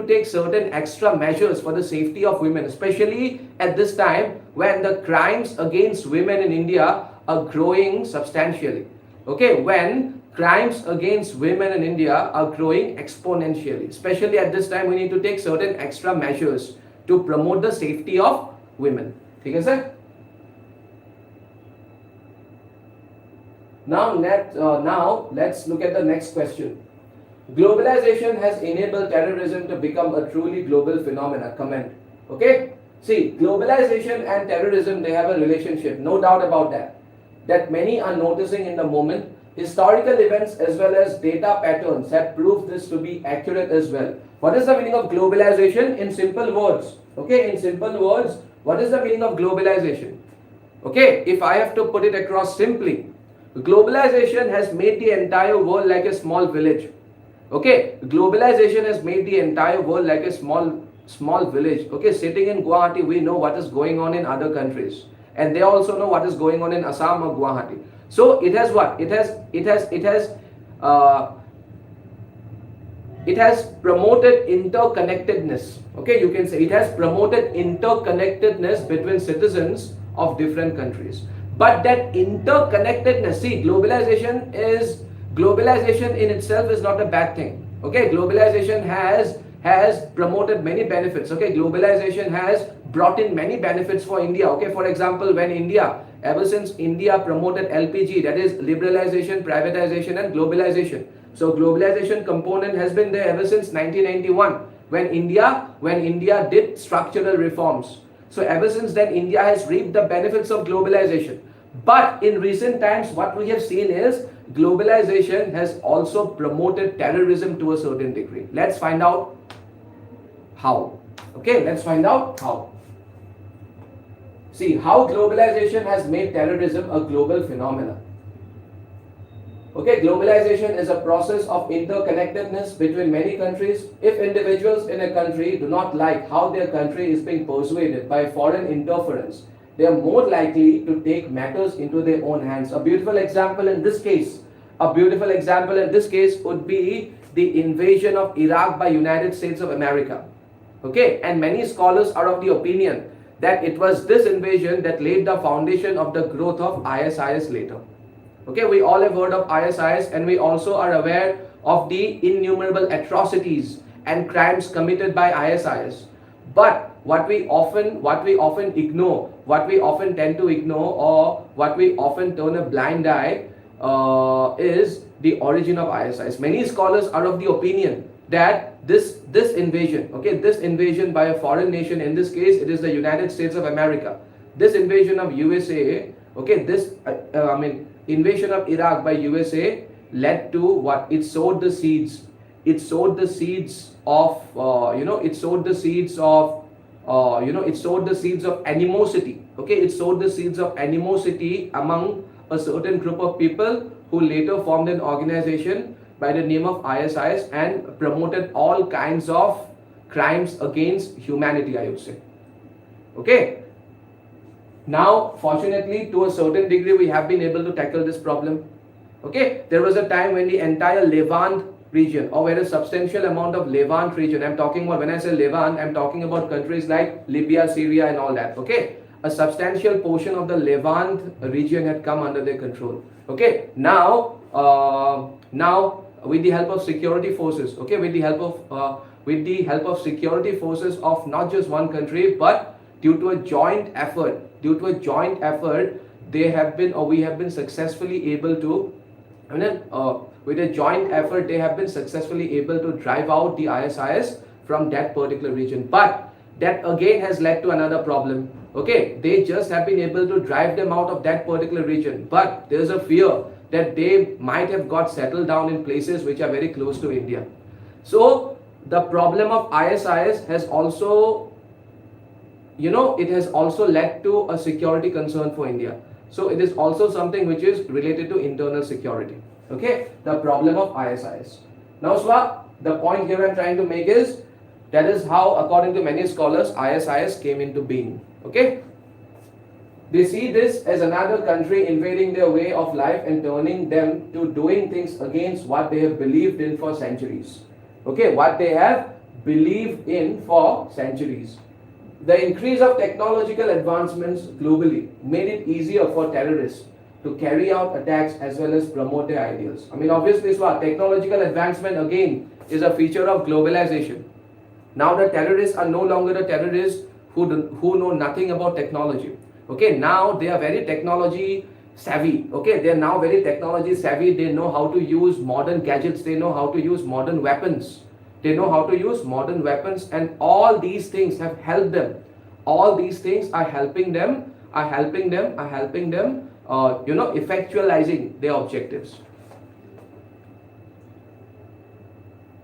take certain extra measures for the safety of women, especially at this time when the crimes against women in India are growing substantially. Okay, when crimes against women in India are growing exponentially. Especially at this time, we need to take certain extra measures to promote the safety of women. Okay, sir? Now let's look at the next question. Globalization has enabled terrorism to become a truly global phenomena. Comment. Okay? See, globalization and terrorism, they have a relationship, no doubt about that. That many are noticing in the moment. Historical events as well as data patterns have proved this to be accurate as well. What is the meaning of globalization? In simple words. Okay, in simple words, what is the meaning of globalization? Okay, if I have to put it across simply, globalization has made the entire world like a small village. Okay, globalization has made the entire world like a small village. Okay, sitting in Guwahati, we know what is going on in other countries, and they also know what is going on in Assam or Guwahati. So it has what? It has promoted interconnectedness. Okay, you can say it has promoted interconnectedness between citizens of different countries. But that interconnectedness, see, globalization in itself is not a bad thing. Okay, globalization has promoted many benefits. Okay, globalization has brought in many benefits for India. Okay, for example, ever since India promoted LPG, that is liberalization, privatization and globalization. So globalization component has been there ever since 1991 when India did structural reforms. So ever since then, India has reaped the benefits of globalization. But in recent times, what we have seen is globalization has also promoted terrorism to a certain degree. Let's find out how. Okay, let's find out how. See how globalization has made terrorism a global phenomenon. Okay, globalization is a process of interconnectedness between many countries. If individuals in a country do not like how their country is being persuaded by foreign interference, they are more likely to take matters into their own hands. A beautiful example in this case would be the invasion of Iraq by United States of America. Okay, and many scholars are of the opinion that it was this invasion that laid the foundation of the growth of ISIS later. Okay, we all have heard of ISIS, and we also are aware of the innumerable atrocities and crimes committed by ISIS. But what we often ignore, what we often tend to ignore, or what we often turn a blind eye is the origin of ISIS. Many scholars are of the opinion that this invasion, okay, this invasion by a foreign nation, in this case it is the United States of America, this invasion of USA, okay, invasion of Iraq by USA led to what? It sowed the seeds. It sowed the seeds of animosity. Okay, it sowed the seeds of animosity among a certain group of people who later formed an organization by the name of ISIS and promoted all kinds of crimes against humanity, I would say. Okay. Now, fortunately, to a certain degree, we have been able to tackle this problem. Okay, there was a time when the entire Levant region, or where a substantial amount of Levant region, I'm talking about, when I say Levant, I'm talking about countries like Libya, Syria and all that. Okay, a substantial portion of the Levant region had come under their control. Okay, now with the help of security forces, okay, with the help of security forces of not just one country, but due to a joint effort, we have been successfully able to, with a joint effort, they have been successfully able to drive out the ISIS from that particular region. But that again has led to another problem. Okay, they just have been able to drive them out of that particular region, but there is a fear that they might have got settled down in places which are very close to India. So the problem of ISIS has also, it has also led to a security concern for India. So it is also something which is related to internal security. Okay, the problem of ISIS. Now, Swa, the point here I'm trying to make is, that is how, according to many scholars, ISIS came into being. Okay, they see this as another country invading their way of life and turning them to doing things against what they have believed in for centuries. Okay, what they have believed in for centuries. The increase of technological advancements globally made it easier for terrorists to carry out attacks as well as promote their ideals. I mean, obviously, so technological advancement again is a feature of globalization. Now the terrorists are no longer the terrorists who know nothing about technology. Okay, now they are very technology savvy. Okay, they are now very technology savvy. They know how to use modern gadgets. They know how to use modern weapons. They know how to use modern weapons, and all these things have helped them. All these things are helping them. Effectualizing their objectives.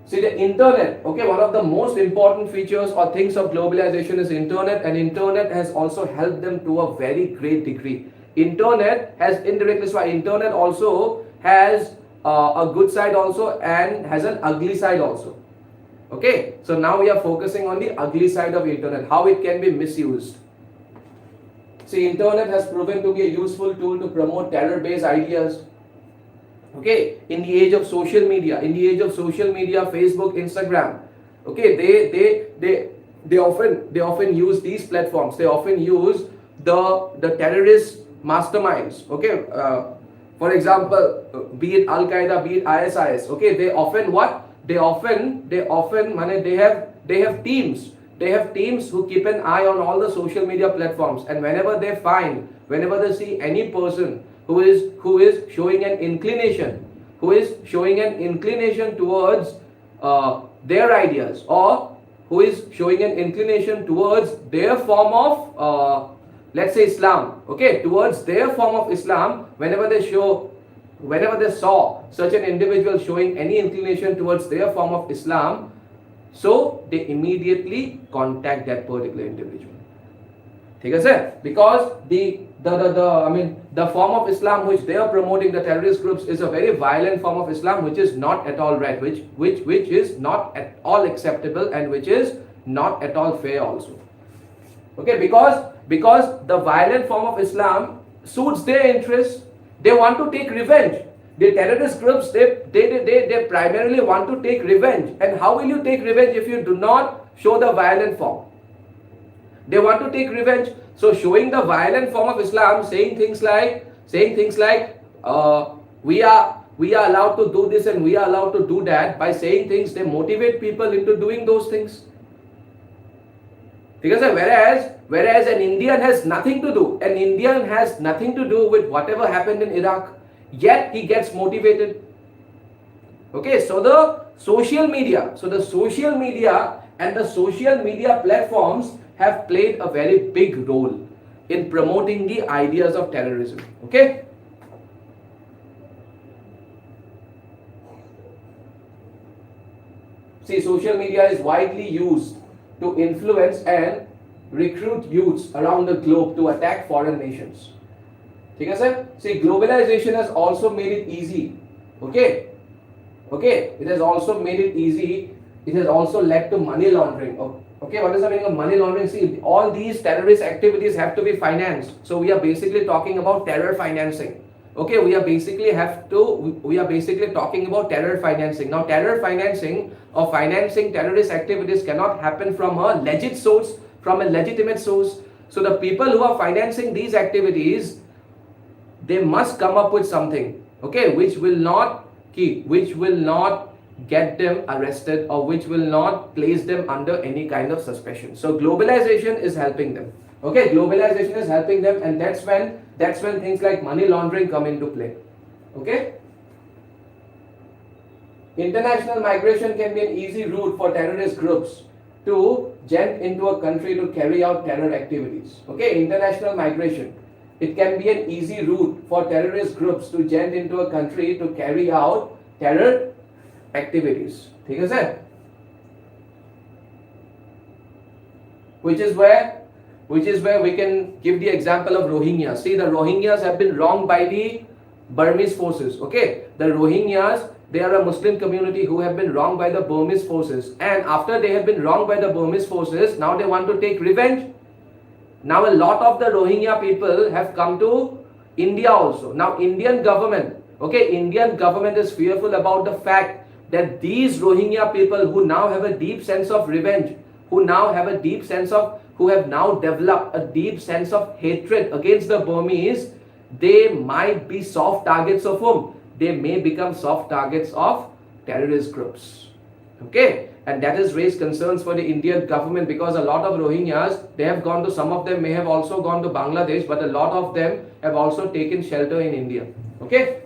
See, the internet, okay, one of the most important features or things of globalization is internet, and internet has also helped them to a very great degree. Internet has indirectly, so internet also has a good side also and has an ugly side also. Okay, so now we are focusing on the ugly side of internet, how it can be misused. See, internet has proven to be a useful tool to promote terror-based ideas. Okay, in the age of social media, Facebook, Instagram, okay, they often use these platforms. They often use the terrorist masterminds. Okay, for example, be it Al Qaeda, be it ISIS. Okay, they often they have teams. They have teams who keep an eye on all the social media platforms, and whenever they see any person who is showing an inclination towards their ideas, or who is showing an inclination towards their form of let's say Islam, okay, towards their form of Islam, whenever they saw such an individual showing any inclination towards their form of Islam, so they immediately contact that particular individual. ठीक है sir? Because the form of Islam which they are promoting, the terrorist groups, is a very violent form of Islam, which is not at all right, which is not at all acceptable, and which is not at all fair also. Okay, because the violent form of Islam suits their interests. They want to take revenge. The terrorist groups, they primarily want to take revenge. And how will you take revenge if you do not show the violent form? They want to take revenge. So showing the violent form of Islam, saying things like we are allowed to do this and we are allowed to do that, by saying things, they motivate people into doing those things. Because whereas an Indian has nothing to do with whatever happened in Iraq, yet he gets motivated. Okay, so the social media and the social media platforms have played a very big role in promoting the ideas of terrorism. Okay, see, social media is widely used to influence and recruit youths around the globe to attack foreign nations. ठीक है sir? See, globalization has also made it easy. Okay, it has also made it easy. It has also led to money laundering. Okay, what is the meaning of money laundering? See, all these terrorist activities have to be financed. So we are basically talking about terror financing. Okay, we are basically talking about terror financing. Now, terror financing or financing terrorist activities cannot happen from a legit source, from a legitimate source. So the people who are financing these activities, they must come up with something, okay, which will not get them arrested, or which will not place them under any kind of suspicion. So globalization is helping them. Okay, globalization is helping them, and that's when things like money laundering come into play. Okay, international migration can be an easy route for terrorist groups to gent into a country to carry out terror activities. Okay, international migration, it can be an easy route for terrorist groups to gent into a country to carry out terror activities. ठीक है sir? Which is where we can give the example of Rohingyas. See, the Rohingyas have been wronged by the Burmese forces. Okay, the Rohingyas, they are a Muslim community who have been wronged by the Burmese forces, and after they have been wronged by the Burmese forces, now they want to take revenge. Now a lot of the Rohingya people have come to India also. Now Indian government is fearful about the fact that these Rohingya people who now have a deep sense of revenge, who have now developed a deep sense of hatred against the Burmese, they might be soft targets of whom? They may become soft targets of terrorist groups. Okay, and that has raised concerns for the Indian government, because a lot of Rohingyas, they have gone to, some of them may have also gone to Bangladesh, but a lot of them have also taken shelter in India. Okay.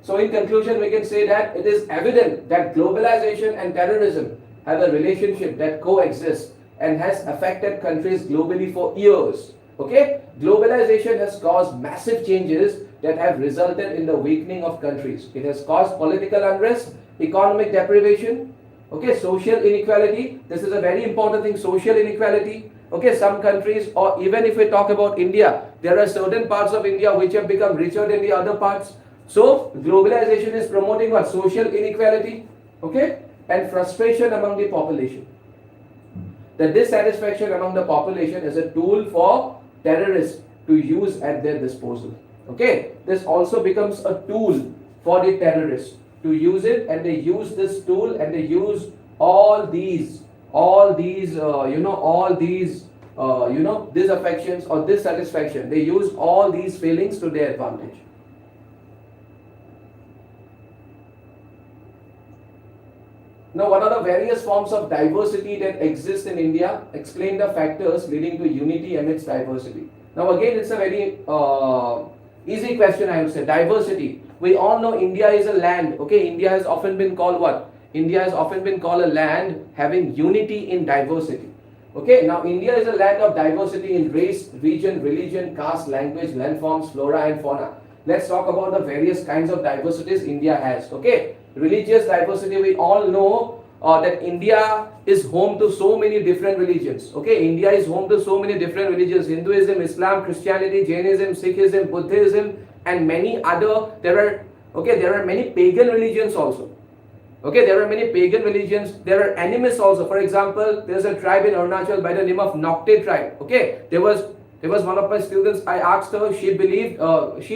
So in conclusion, we can say that it is evident that globalization and terrorism have a relationship that coexists and has affected countries globally for years. Okay? Globalization has caused massive changes that have resulted in the weakening of countries. It has caused political unrest, economic deprivation, okay, social inequality. This is a very important thing, social inequality. Okay, some countries, or even if we talk about India, there are certain parts of India which have become richer than the other parts. So globalization is promoting what? Social inequality, okay, and frustration among the population. The dissatisfaction among the population is a tool for terrorists to use at their disposal. Okay, this also becomes a tool for the terrorists to use it, and they use this tool and they use all these disaffections or dissatisfaction. They use all these feelings to their advantage. Now, what are the various forms of diversity that exist in India? Explain the factors leading to unity amidst diversity. Now, again, it's a very easy question, I would say. Diversity. We all know India is a land. Okay, India has often been called what? India has often been called a land having unity in diversity. Okay, now India is a land of diversity in race, region, religion, caste, language, landforms, flora and fauna. Let's talk about the various kinds of diversities India has. Okay, religious diversity, we all know that India is home to so many different religions. Okay, India is home to so many different religions: Hinduism, Islam, Christianity, Jainism, Sikhism, Buddhism, and many other. There are many pagan religions also. Okay, there are many pagan religions. There are animists also. For example, there is a tribe in Arunachal by the name of Nocte tribe. Okay, there was one of my students. I asked her. She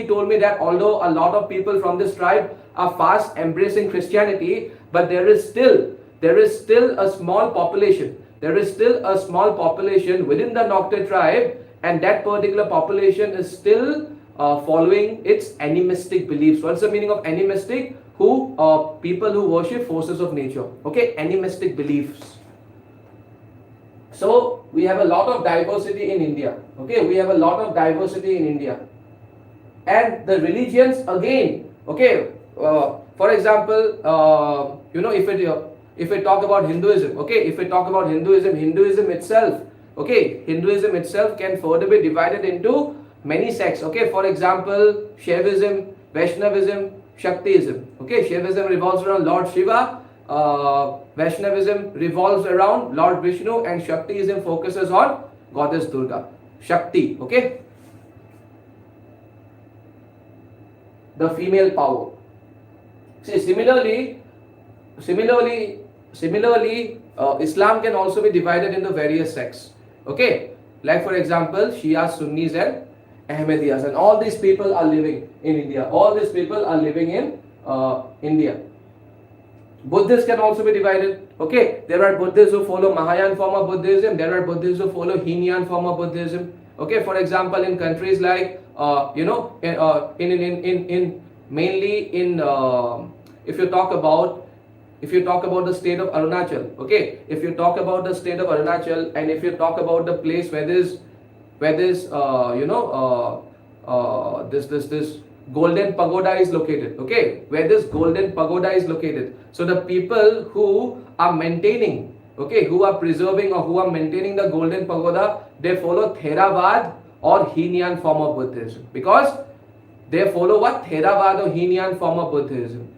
told me that although a lot of people from this tribe are fast embracing Christianity, but there is still a small population. There is still a small population within the Nocte tribe, and that particular population is still following its animistic beliefs. What's the meaning of animistic? People who worship forces of nature. Okay, animistic beliefs. So we have a lot of diversity in India. Okay, we have a lot of diversity in India, and the religions again. Okay, for example, if we talk about Hinduism. Okay, if we talk about Hinduism itself. Okay, Hinduism itself can further be divided into many sects. Okay, for example, Shaivism, Vaishnavism, Shaktiism. Okay, Shaivism revolves around Lord Shiva, Vaishnavism revolves around Lord Vishnu, and Shaktiism focuses on Goddess Durga. Shakti, okay? The female power. See, similarly, Islam can also be divided into various sects. Okay, like for example, Shias, Sunnis, and Ahmadiyas, and all these people are living in India. All these people are living in India. Buddhists can also be divided. Okay, there are Buddhists who follow Mahayana form of Buddhism. There are Buddhists who follow Hindyan form of Buddhism. Okay, for example, in countries like if you talk about the state of Arunachal. Okay, if you talk about the state of Arunachal, and if you talk about the place where this golden pagoda is located. Okay, where this golden pagoda is located. So the people who are maintaining, okay, who are preserving or who are maintaining the golden pagoda, they follow Theravada or Hindyan form of Buddhism, because they follow what? Theravada or Hindyan form of Buddhism.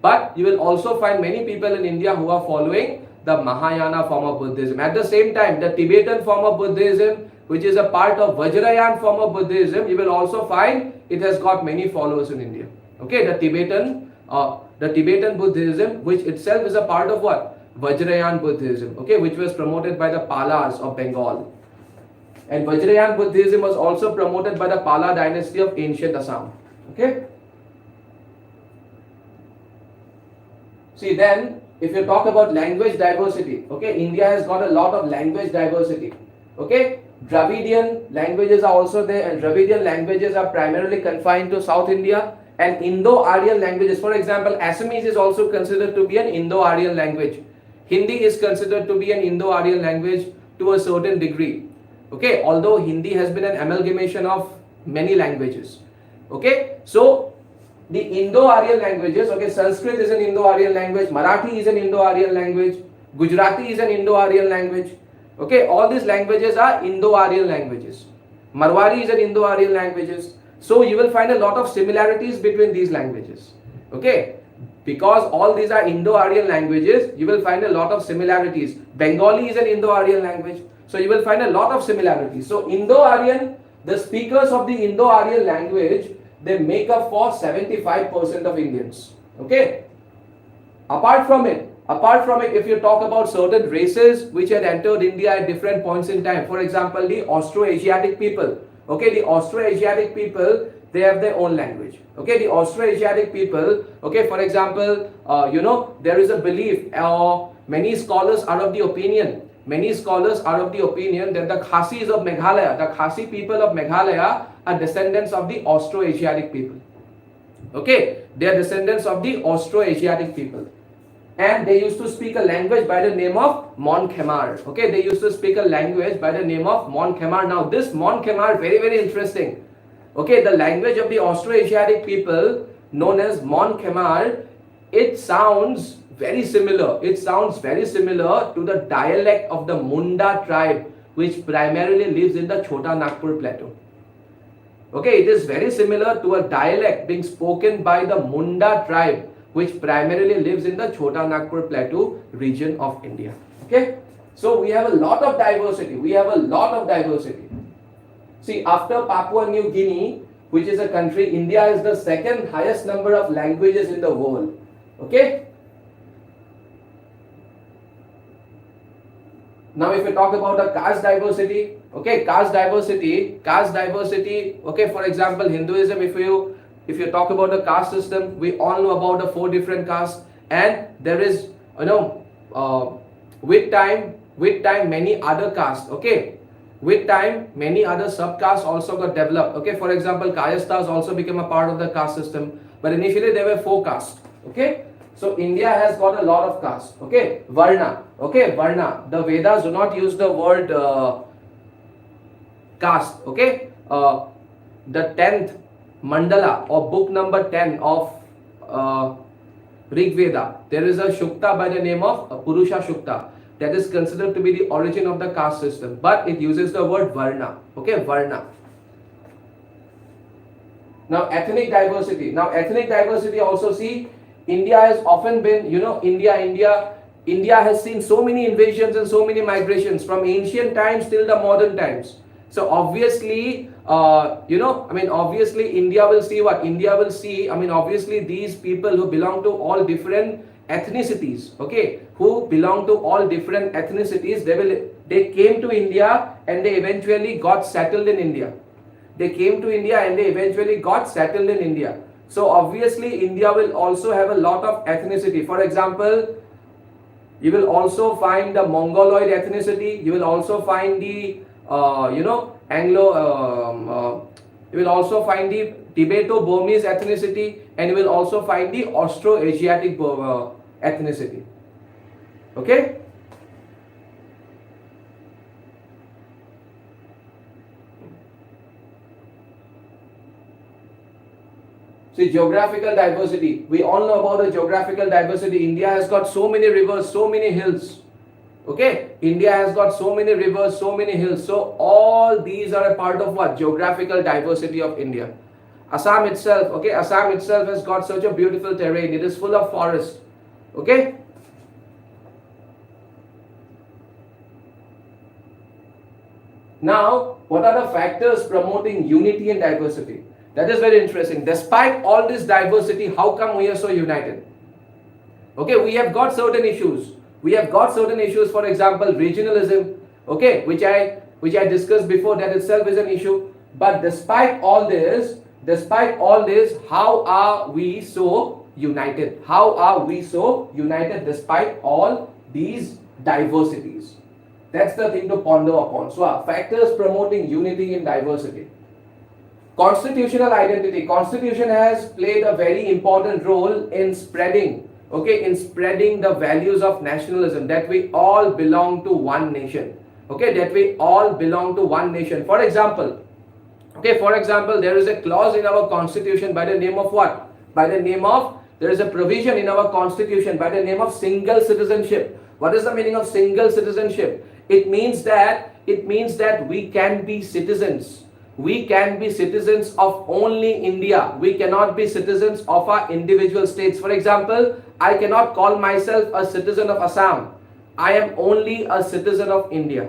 But you will also find many people in India who are following the Mahayana form of Buddhism. At the same time, the Tibetan form of Buddhism, which is a part of Vajrayana form of Buddhism, you will also find it has got many followers in India. Okay, the Tibetan Buddhism, which itself is a part of what? Vajrayana Buddhism. Okay, which was promoted by the Palas of Bengal. And Vajrayana Buddhism was also promoted by the Pala dynasty of ancient Assam. Okay. See, then if you talk about language diversity, okay, India has got a lot of language diversity. Okay, Dravidian languages are also there, and Dravidian languages are primarily confined to South India. And Indo-Aryan languages, for example, Assamese is also considered to be an Indo-Aryan language. Hindi is considered to be an Indo-Aryan language to a certain degree. Okay, although Hindi has been an amalgamation of many languages. Okay, so the Indo-Aryan languages, okay, Sanskrit is an Indo-Aryan language, Marathi is an Indo-Aryan language, Gujarati is an Indo-Aryan language. Okay, all these languages are Indo-Aryan languages. Marwari is an Indo-Aryan languages. So you will find a lot of similarities between these languages. Okay, because all these are Indo-Aryan languages, you will find a lot of similarities. Bengali is an Indo-Aryan language. So you will find a lot of similarities. So Indo-Aryan, the speakers of the Indo-Aryan language, they make up for 75% of Indians. Okay. Apart from it, if you talk about certain races which had entered India at different points in time, for example, the Austro-Asiatic people. Okay, the Austro-Asiatic people, they have their own language. Okay, the Austro-Asiatic people, okay, for example, there is a belief, many scholars are of the opinion that the Khasis of Meghalaya, the Khasi people of Meghalaya are descendants of the Austro-Asiatic people. Okay, they are descendants of the Austro-Asiatic people. And they used to speak a language by the name of Mon Khmer. Okay, they used to speak a language by the name of Mon Khmer. Now this Mon Khmer, very, very interesting. Okay, the language of the Austro-Asiatic people known as Mon Khmer, it sounds very similar. It sounds very similar to the dialect of the Munda tribe, which primarily lives in the Chota Nagpur plateau. Okay, it is very similar to a dialect being spoken by the Munda tribe, which primarily lives in the Chota Nagpur plateau region of India. Okay, so we have a lot of diversity. See, after Papua New Guinea, which is a country, India is the second highest number of languages in the world. Okay. Now, if we talk about the caste diversity, okay, caste diversity, okay, for example, Hinduism, if you talk about the caste system, we all know about the 4 different castes, and there is, with time, many other castes, okay, with time, many other subcastes also got developed, okay, for example, Kayasthas also became a part of the caste system, but initially there were 4 castes, okay. So India has got a lot of castes, okay, Varna, the Vedas do not use the word caste, okay, the 10th mandala or book number 10 of Rig Veda, there is a Shukta by the name of Purusha Shukta that is considered to be the origin of the caste system, but it uses the word Varna, okay, Varna. Now ethnic diversity also, see, India has often been, India has seen so many invasions and so many migrations from ancient times till the modern times. So obviously, obviously India will see what? Obviously these people who belong to all different ethnicities, okay, they came to India and they eventually got settled in India. So obviously India will also have a lot of ethnicity. For example, you will also find the Mongoloid ethnicity, you will also find the you will also find the Tibeto-Burmese ethnicity, and you will also find the Austro-Asiatic ethnicity. Okay? See, geographical diversity. We all know about the geographical diversity. India has got so many rivers, so many hills. Okay, India has got so many rivers, so many hills. So all these are a part of what? Geographical diversity of India. Assam itself, okay, Assam itself has got such a beautiful terrain. It is full of forest. Okay. Now, what are the factors promoting unity and diversity? That is very interesting. Despite all this diversity, how come we are so united? Okay, we have got certain issues. For example, regionalism, okay, which I discussed before, that itself is an issue. But despite all this, how are we so united? Despite all these diversities? That's the thing to ponder upon. So, factors promoting unity in diversity. Constitutional identity. Constitution has played a very important role in spreading, okay, in spreading the values of nationalism, that we all belong to one nation. Okay, that we all belong to one nation. For example, okay, for example, there is a clause in our constitution by the name of what? By the name of, there is a provision in our constitution by the name of single citizenship. What is the meaning of single citizenship? It means that we can be citizens. We can be citizens of only India. We cannot be citizens of our individual states. For example, I cannot call myself a citizen of Assam. I am only a citizen of India.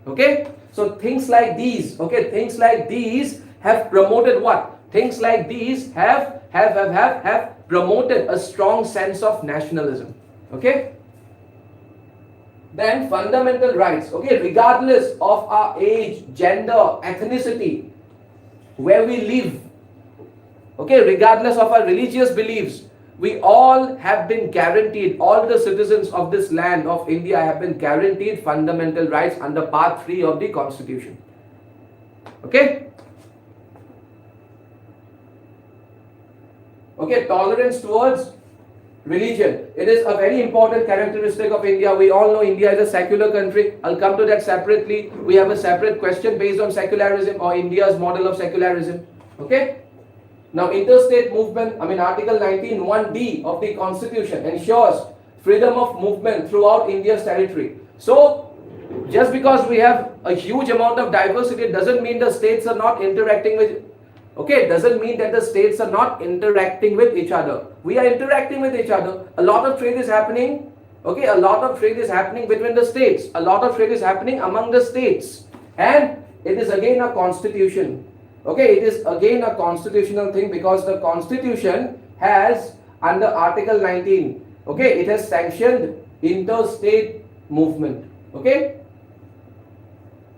Okay? So things like these, okay, things like these have promoted what? Things like these have promoted a strong sense of nationalism. Okay? Then fundamental rights, okay, regardless of our age, gender, ethnicity, where we live, okay, regardless of our religious beliefs, we all have been guaranteed, all the citizens of this land of India have been guaranteed fundamental rights under part 3 of the Constitution. Okay? Okay, tolerance towards religion. It is a very important characteristic of India. We all know India is a secular country. I'll come to that separately. We have a separate question based on secularism or India's model of secularism. Okay? Now, interstate movement, Article 19(1)(d) of the Constitution ensures freedom of movement throughout India's territory. So, just because we have a huge amount of diversity doesn't mean the states are not interacting with, okay, doesn't mean that the states are not interacting with each other. We are interacting with each other. A lot of trade is happening, okay, a lot of trade is happening between the states. A lot of trade is happening among the states. And it is again a constitution. Okay, it is again a constitutional thing because the Constitution has under Article 19, okay, it has sanctioned interstate movement. Okay,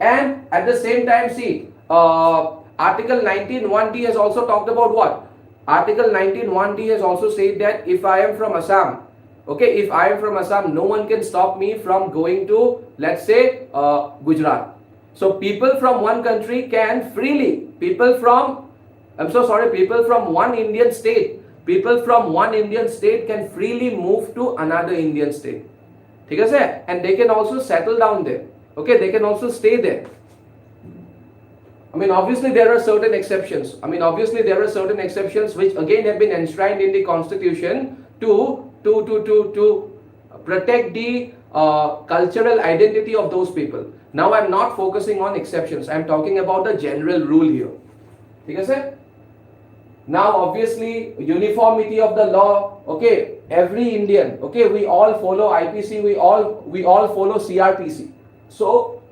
and at the same time, see, Article 19(1)(d) has also talked about what? Article 19(1)(d) has also said that if I am from Assam, okay, if I am from Assam, no one can stop me from going to, let's say, Gujarat. So people from one country can freely, people from one Indian state, can freely move to another Indian state. ठीक है sir? And they can also settle down there. Okay, they can also stay there. Obviously there are certain exceptions. Which again have been enshrined in the Constitution to protect the cultural identity of those people. Now I'm not focusing on exceptions. I'm talking about the general rule here. Okay, sir? Now obviously uniformity of the law. Okay, every Indian. Okay, we all follow IPC. We all follow CRPC. So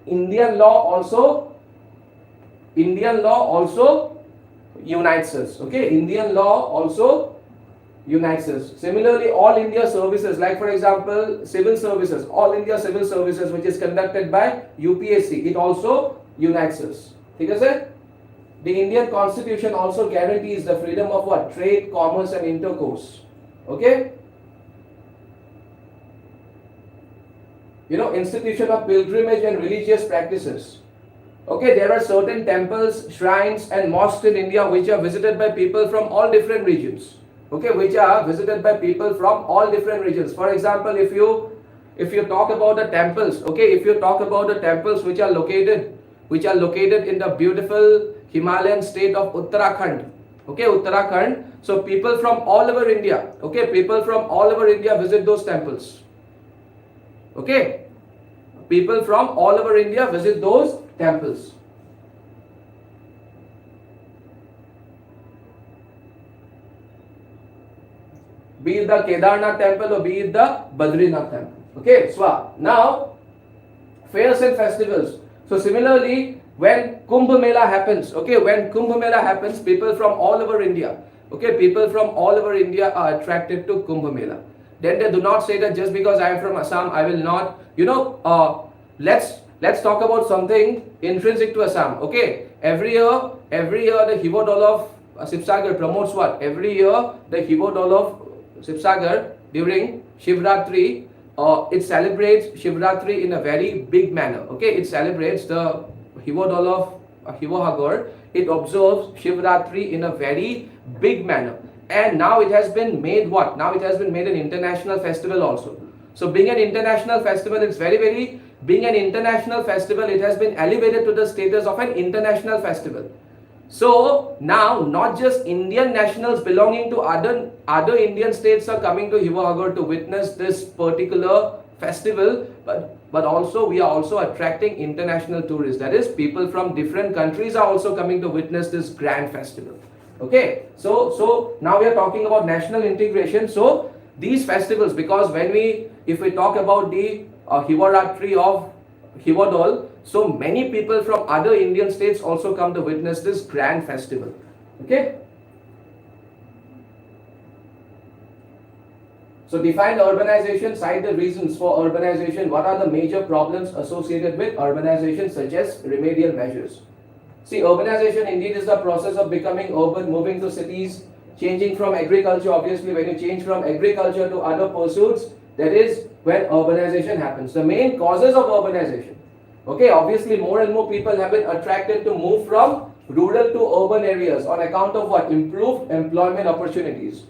Indian law also unites us. Okay, Indian law also unites us. Similarly, all India services, like for example, civil services, all India civil services, which is conducted by UPSC, it also unites us. Okay, sir? The Indian Constitution also guarantees the freedom of what? Trade, commerce, and intercourse. Okay? Institution of pilgrimage and religious practices. Okay, there are certain temples, shrines, and mosques in India which are visited by people from all different regions. Okay, which are visited by people from all different regions. For example, if you talk about the temples, okay, if you talk about the temples which are located in the beautiful Himalayan state of Uttarakhand. Okay, Uttarakhand. So people from all over India, okay, people from all over India visit those temples. Okay, people from all over India visit those temples. Be it the Kedarnath temple or be it the Badrinath temple. Okay, so now fairs and festivals. So similarly, when Kumbh Mela happens, okay, people from all over India, okay, people from all over India are attracted to Kumbh Mela. Then they do not say that just because I am from Assam, I will not, let's talk about something intrinsic to Assam. Okay, every year the Hivodol of Sibsagar promotes what? Every year the Hivodol of Sibsagar during Shivratri it celebrates Shivratri in a very big manner. Okay, it celebrates the Hivodol of Hivohagor. It observes Shivratri in a very big manner, and now it has been made what? Now it has been made an international festival also. So being an international festival, it's very being an international festival, it has been elevated to the status of an international festival. So now not just Indian nationals belonging to other Indian states are coming to Hivohagor to witness this particular festival, but also we are also attracting international tourists. That is, people from different countries are also coming to witness this grand festival. Okay, so now we are talking about national integration. So these festivals, because if we talk about the Hivaratri of Hivodol, so many people from other Indian states also come to witness this grand festival. Okay. So define urbanization, cite the reasons for urbanization. What are the major problems associated with urbanization? Suggest remedial measures. See, urbanization indeed is the process of becoming urban, moving to cities, changing from agriculture. Obviously, when you change from agriculture to other pursuits, that is when urbanization happens. The main causes of urbanization. Okay, obviously more and more people have been attracted to move from rural to urban areas on account of what? Improved employment opportunities.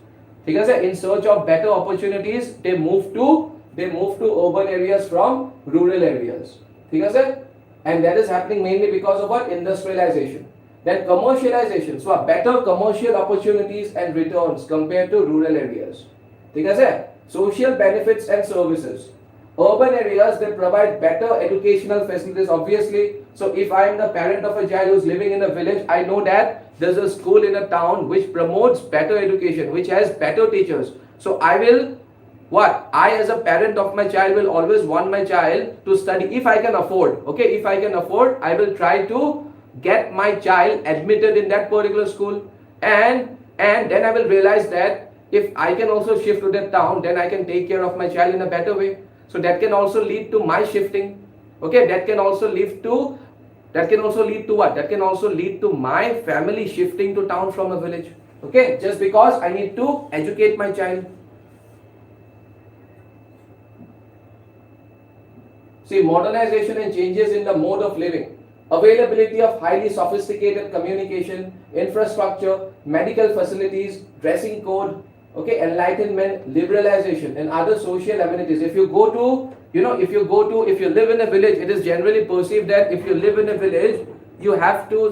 Because in search of better opportunities, they move to urban areas from rural areas. Because and that is happening mainly because of what? Industrialization. Then commercialization. So better commercial opportunities and returns compared to rural areas. Because social benefits and services. Urban areas, they provide better educational facilities, obviously. So if I am the parent of a child who is living in a village, I know that there is a school in a town which promotes better education, which has better teachers. So I will, I as a parent of my child will always want my child to study if I can afford. Okay, if I can afford, I will try to get my child admitted in that particular school. And then I will realize that if I can also shift to that town, then I can take care of my child in a better way. So that can also lead to my shifting. Okay, that can also lead to what? That can also lead to my family shifting to town from a village. Okay, just because I need to educate my child. See, modernization and changes in the mode of living. Availability of highly sophisticated communication, infrastructure, medical facilities, dressing code, okay, enlightenment, liberalization, and other social amenities. If you live in a village, it is generally perceived that if you live in a village, you have to,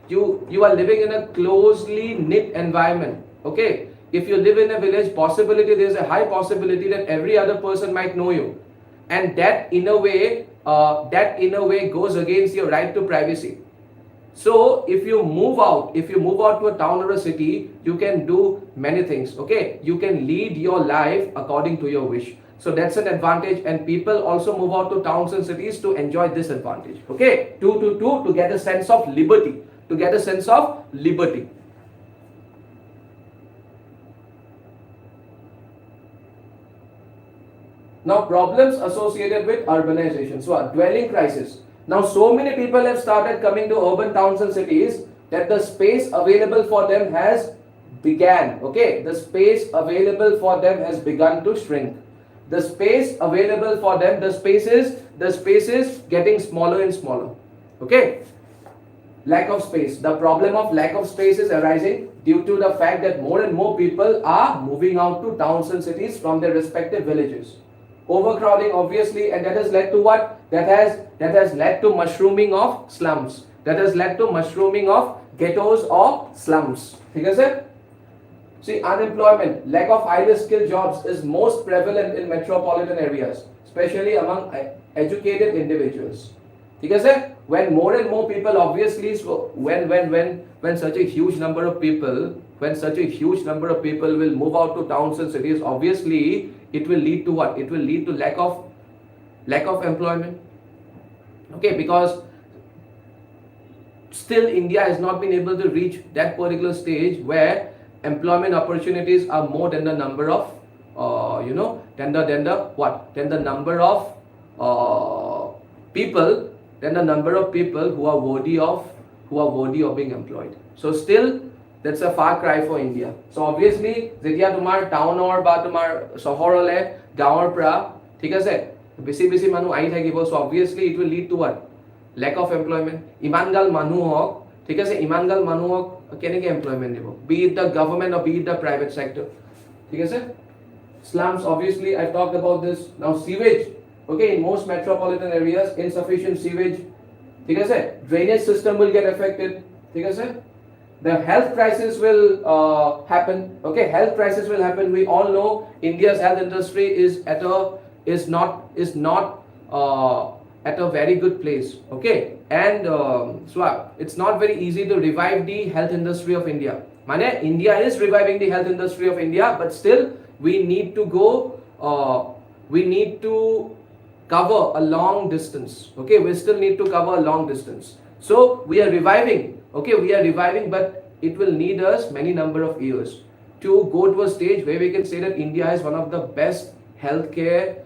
you are living in a closely knit environment. Okay, if you live in a village, there is a high possibility that every other person might know you, and that in a way goes against your right to privacy. So if you move out to a town or a city, you can do many things. Okay, you can lead your life according to your wish. So that's an advantage, and people also move out to towns and cities to enjoy this advantage. Okay, to get a sense of liberty, Now, problems associated with urbanization. So, a dwelling crisis. Now, so many people have started coming to urban towns and cities that the space available for them has begun to shrink. The space available for them, the space is getting smaller and smaller. Okay. Lack of space. The problem of lack of space is arising due to the fact that more and more people are moving out to towns and cities from their respective villages. Overcrowding, obviously, and that has led to what? That has led to mushrooming of slums. That has led to mushrooming of ghettos or slums. See, unemployment, lack of highly skilled jobs is most prevalent in metropolitan areas, especially among educated individuals. When more and more people, obviously, when such a huge number of people will move out to towns and cities, obviously it will lead to what? It will lead to lack of employment. Okay, because still India has not been able to reach that particular stage where employment opportunities are more than the number of people who are worthy of being employed. So still that's a far cry for India. So obviously যেতিয়া তোমাৰ টাউনৰ বা তোমাৰ চহৰলে গাঁৱৰ পৰা ঠিক আছে বেছি মানুহ আহি থাকিব so obviously it will lead to what lack of employment ইমানগাল মানুহক ঠিক আছে ইমানগাল মানুহক কেনেকৈ employment দিব be it the government or be it the private sector ঠিক আছে slums obviously I talked about this now sewage okay in most metropolitan areas insufficient sewage ঠিক আছে drainage system will get affected ঠিক আছে the health crisis will happen okay health crisis will happen we all know India's health industry is not at a very good place okay and so it's not very easy to revive the health industry of India mane India is reviving the health industry of India but still we need to go we need to cover a long distance okay we still need to cover a long distance so we are reviving okay we are reviving but it will need us many number of years to go to a stage where we can say that India is one of the best healthcare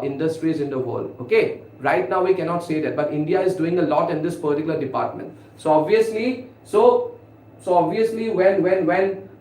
industries in the world okay right now we cannot say that but India is doing a lot in this particular department so obviously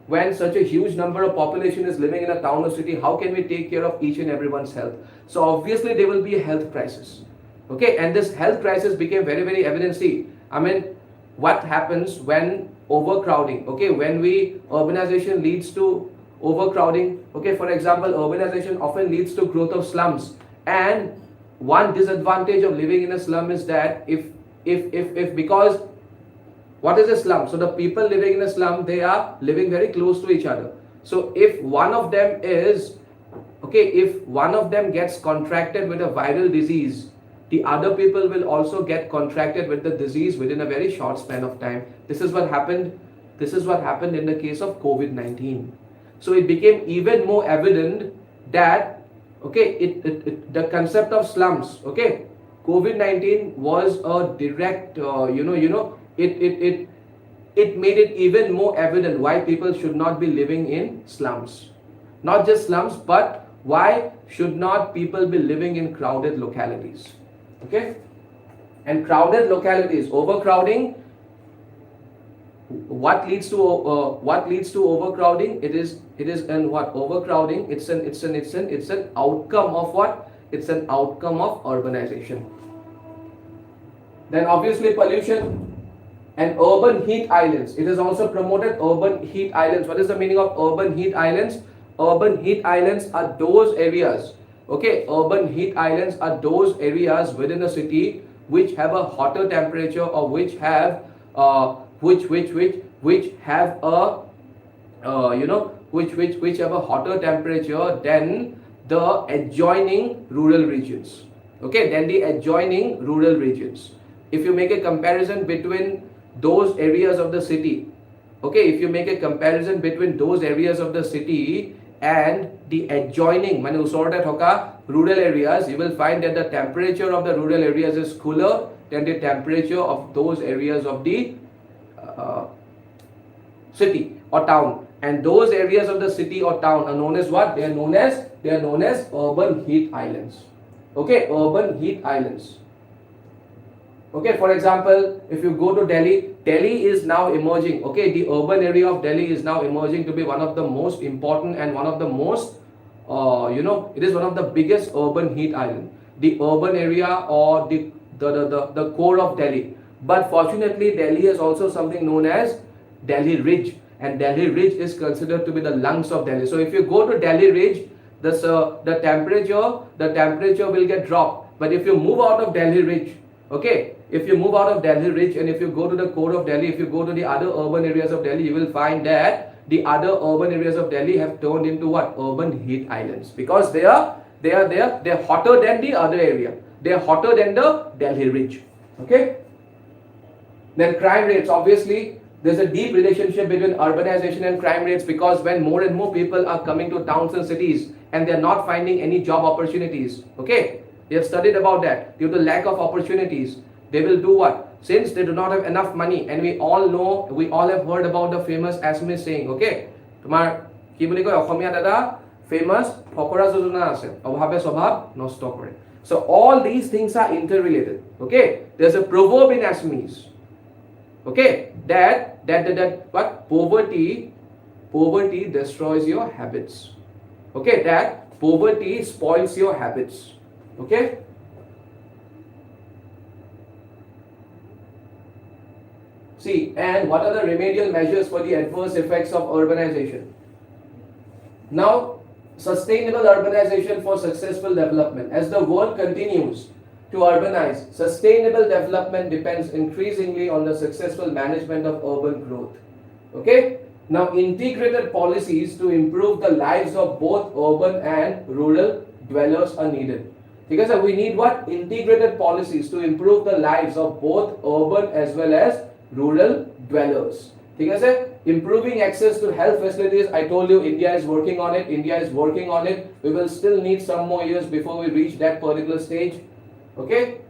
when such a huge number of population is living in a town or city how can we take care of each and everyone's health so obviously there will be a health crisis okay and this health crisis became very evident see I mean what happens when overcrowding okay when urbanization leads to overcrowding okay for example urbanization often leads to growth of slums and one disadvantage of living in a slum is that if because what is a slum so the people living in a slum they are living very close to each other so if one of them gets contracted with a viral disease the other people will also get contracted with the disease within a very short span of time this is what happened in the case of COVID-19 so it became even more evident that okay the concept of slums okay COVID-19 was a direct it made it even more evident why people should not be living in slums not just slums but why should not people be living in crowded localities okay and crowded localities overcrowding what leads to overcrowding it is an what overcrowding it's an outcome of what it's an outcome of urbanization then obviously pollution and urban heat islands it has also promoted urban heat islands what is the meaning of urban heat islands urban heat islands are those areas okay urban heat islands are those areas within a city which have a hotter temperature or which have which have a which have a hotter temperature than the adjoining rural regions okay than the adjoining rural regions if you make a comparison between those areas of the city okay if you make a comparison between those areas of the city and the adjoining mane usorte thoka rural areas you will find that the temperature of the rural areas is cooler than the temperature of those areas of the city or town and those areas of the city or town are known as what they are known as urban heat islands okay urban heat islands okay for example if you go to Delhi is now emerging okay the urban area of Delhi is now emerging to be one of the most important and one of the most it is one of the biggest urban heat island the urban area or the core of Delhi but fortunately Delhi has also something known as Delhi Ridge and Delhi Ridge is considered to be the lungs of Delhi so if you go to Delhi Ridge the temperature will get dropped but if you move out of Delhi Ridge okay if you move out of Delhi Ridge and if you go to the core of Delhi if you go to the other urban areas of Delhi you will find that the other urban areas of Delhi have turned into what urban heat islands because they are hotter than the other area they are hotter than the Delhi Ridge okay then crime rates obviously there's a deep relationship between urbanization and crime rates because when more and more people are coming to towns and cities and they are not finding any job opportunities okay they have studied about that due to lack of opportunities they will do what since they do not have enough money and we all have heard about the famous APSC saying okay tomar ki boli koy okhomia dada famous phokora jojona ase obhabe swabhav nosto kore so all these things are interrelated okay there's a proverb in APSC okay that what poverty destroys your habits okay that poverty spoils your habits. Okay. See, and what are the remedial measures for the adverse effects of urbanization? Now, sustainable urbanization for successful development. As the world continues to urbanize, sustainable development depends increasingly on the successful management of urban growth. Okay? Now, integrated policies to improve the lives of both urban and rural dwellers are needed. Because we need what? Integrated policies to improve the lives of both urban as well as rural dwellers. Improving access to health facilities, I told you India is working on it. India is working on it. We will still need some more years before we reach that particular stage. Okay?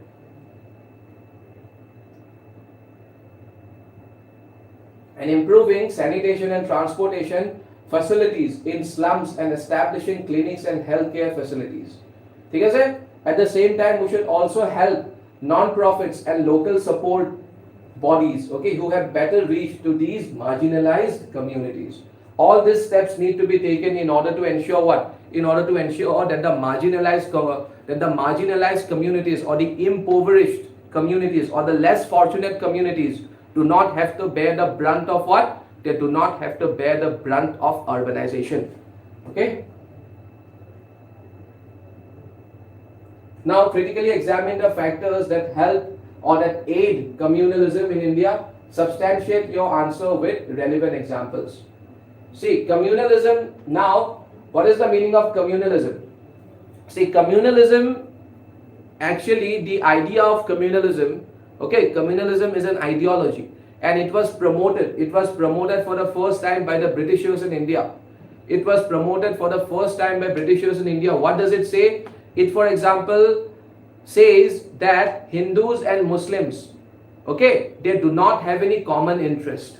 And improving sanitation and transportation facilities in slums and establishing clinics and healthcare facilities. At the same time, we should also help non-profits and local support bodies, okay, who have better reach to these marginalized communities. All these steps need to be taken in order to ensure what? In order to ensure that the marginalized communities or the impoverished communities or the less fortunate communities do not have to bear the brunt of what? They do not have to bear the brunt of urbanization. Okay? Now, critically examine the factors that help or that aid communalism in India. Substantiate your answer with relevant examples. See, communalism, now, what is the meaning of communalism? See, communalism, actually, the idea of communalism, okay, communalism is an ideology and it was promoted for the first time by the Britishers in India. It was promoted for the first time by Britishers in India. What does it say? It, for example, says that Hindus and Muslims, okay, they do not have any common interest.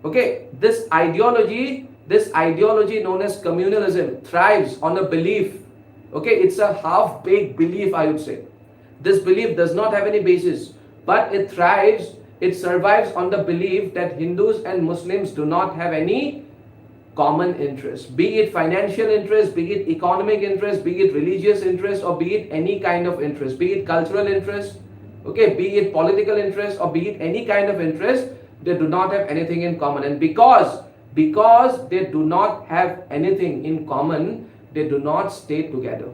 Okay, this ideology known as communalism thrives on a belief. Okay, it's a half-baked belief, I would say. This belief does not have any basis, but it thrives, it survives on the belief that Hindus and Muslims do not have any common interest, be it financial interest, be it economic interest, be it religious interest, or be it any kind of interest, be it cultural interest, okay, be it political interest, or be it any kind of interest, they do not have anything in common. And because they do not have anything in common, they do not stay together.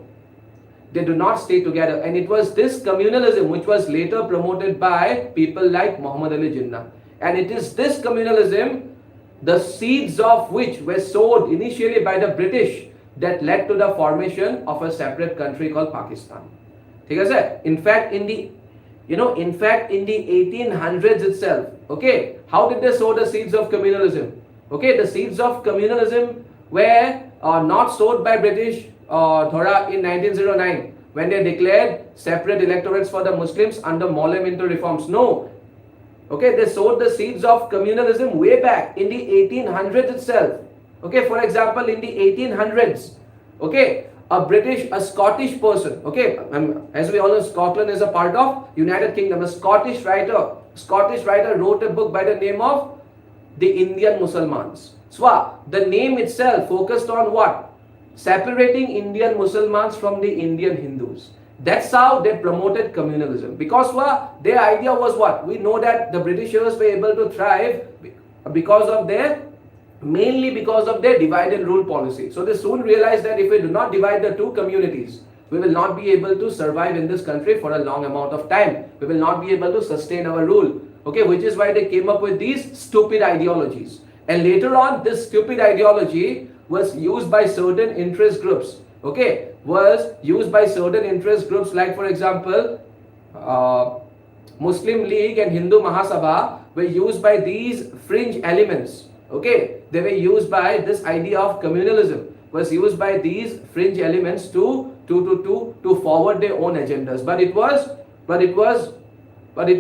They do not stay together. And it was this communalism which was later promoted by people like Muhammad Ali Jinnah. And it is this communalism, the seeds of which were sowed initially by the British, that led to the formation of a separate country called Pakistan. In fact, in the 1800s itself, okay, how did they sow the seeds of communalism? Okay, the seeds of communalism were not sowed by British in 1909 when they declared separate electorates for the Muslims under Maulay Minto reforms. No. Okay, they sowed the seeds of communalism way back in the 1800s itself. Okay, for example, in the 1800s, okay, a Scottish person, okay, as we all know, Scotland is a part of United Kingdom. A Scottish writer wrote a book by the name of The Indian Musalmans. So, the name itself focused on what? Separating Indian Musalmans from the Indian Hindus. That's how they promoted communalism. Because their idea was what? We know that the Britishers were able to thrive mainly because of their divide and rule policy. So they soon realized that if we do not divide the two communities, we will not be able to survive in this country for a long amount of time. We will not be able to sustain our rule. Okay, which is why they came up with these stupid ideologies. And later on, this stupid ideology was used by certain interest groups. Okay, was used by certain interest groups like, for example, Muslim League and Hindu Mahasabha were used by these fringe elements. Okay, they were used by this idea of communalism, was used by these fringe elements to forward their own agendas. But it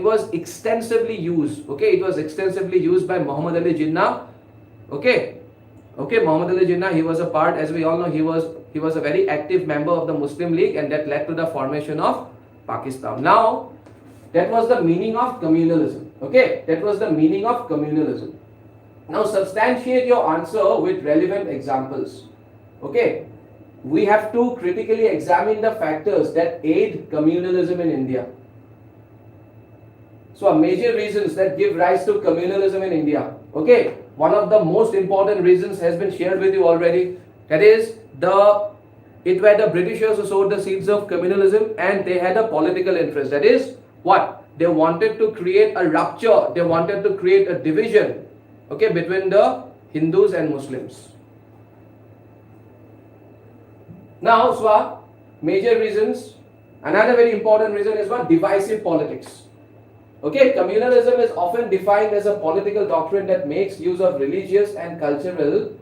was extensively used. Okay, it was extensively used by Muhammad Ali Jinnah. Okay, Muhammad Ali Jinnah, he was a part, as we all know, he was a very active member of the Muslim League, and that led to the formation of Pakistan. Now, that was the meaning of communalism. Okay, that was the meaning of communalism. Now, substantiate your answer with relevant examples. Okay, we have to critically examine the factors that aid communalism in India. So major reasons that give rise to communalism in India. Okay, one of the most important reasons has been shared with you already. That is it were the Britishers who sowed the seeds of communalism, and they had a political interest. That is what? They wanted to create a rupture. They wanted to create a division, okay, between the Hindus and Muslims. Now, Swa, major reasons. Another very important reason is what? Divisive politics. Okay, communalism is often defined as a political doctrine that makes use of religious and cultural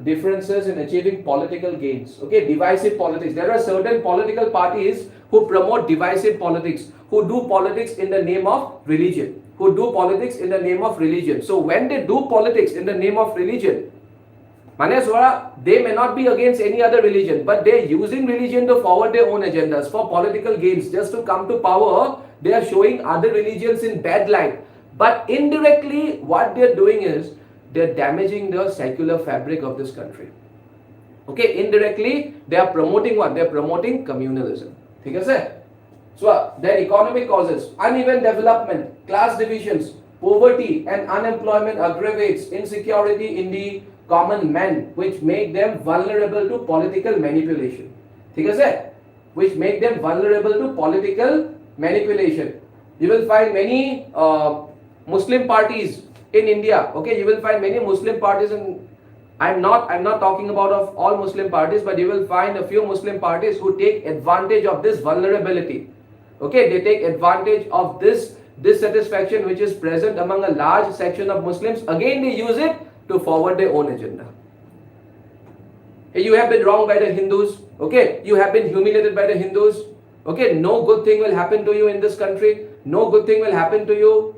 differences in achieving political gains. Okay, divisive politics. There are certain political parties who promote divisive politics, who do politics in the name of religion, who do politics in the name of religion. So when they do politics in the name of religion, they may not be against any other religion, but they're using religion to forward their own agendas for political gains. Just to come to power, they are showing other religions in bad light. But indirectly, what they're doing is they're damaging the secular fabric of this country. Okay, indirectly, they are promoting what? They're promoting communalism. ठीक है sir? So, their economic causes, uneven development, class divisions, poverty and unemployment aggravates insecurity in the common man, which make them vulnerable to political manipulation. ठीक है sir? Which make them vulnerable to political manipulation. You will find many Muslim parties in India. Okay, you will find many Muslim parties, and I'm not talking about of all Muslim parties, but you will find a few Muslim parties who take advantage of this vulnerability. Okay, they take advantage of this dissatisfaction which is present among a large section of Muslims. Again, they use it to forward their own agenda. Hey, you have been wronged by the Hindus. Okay, you have been humiliated by the Hindus. Okay, no good thing will happen to you in this country. No good thing will happen to you.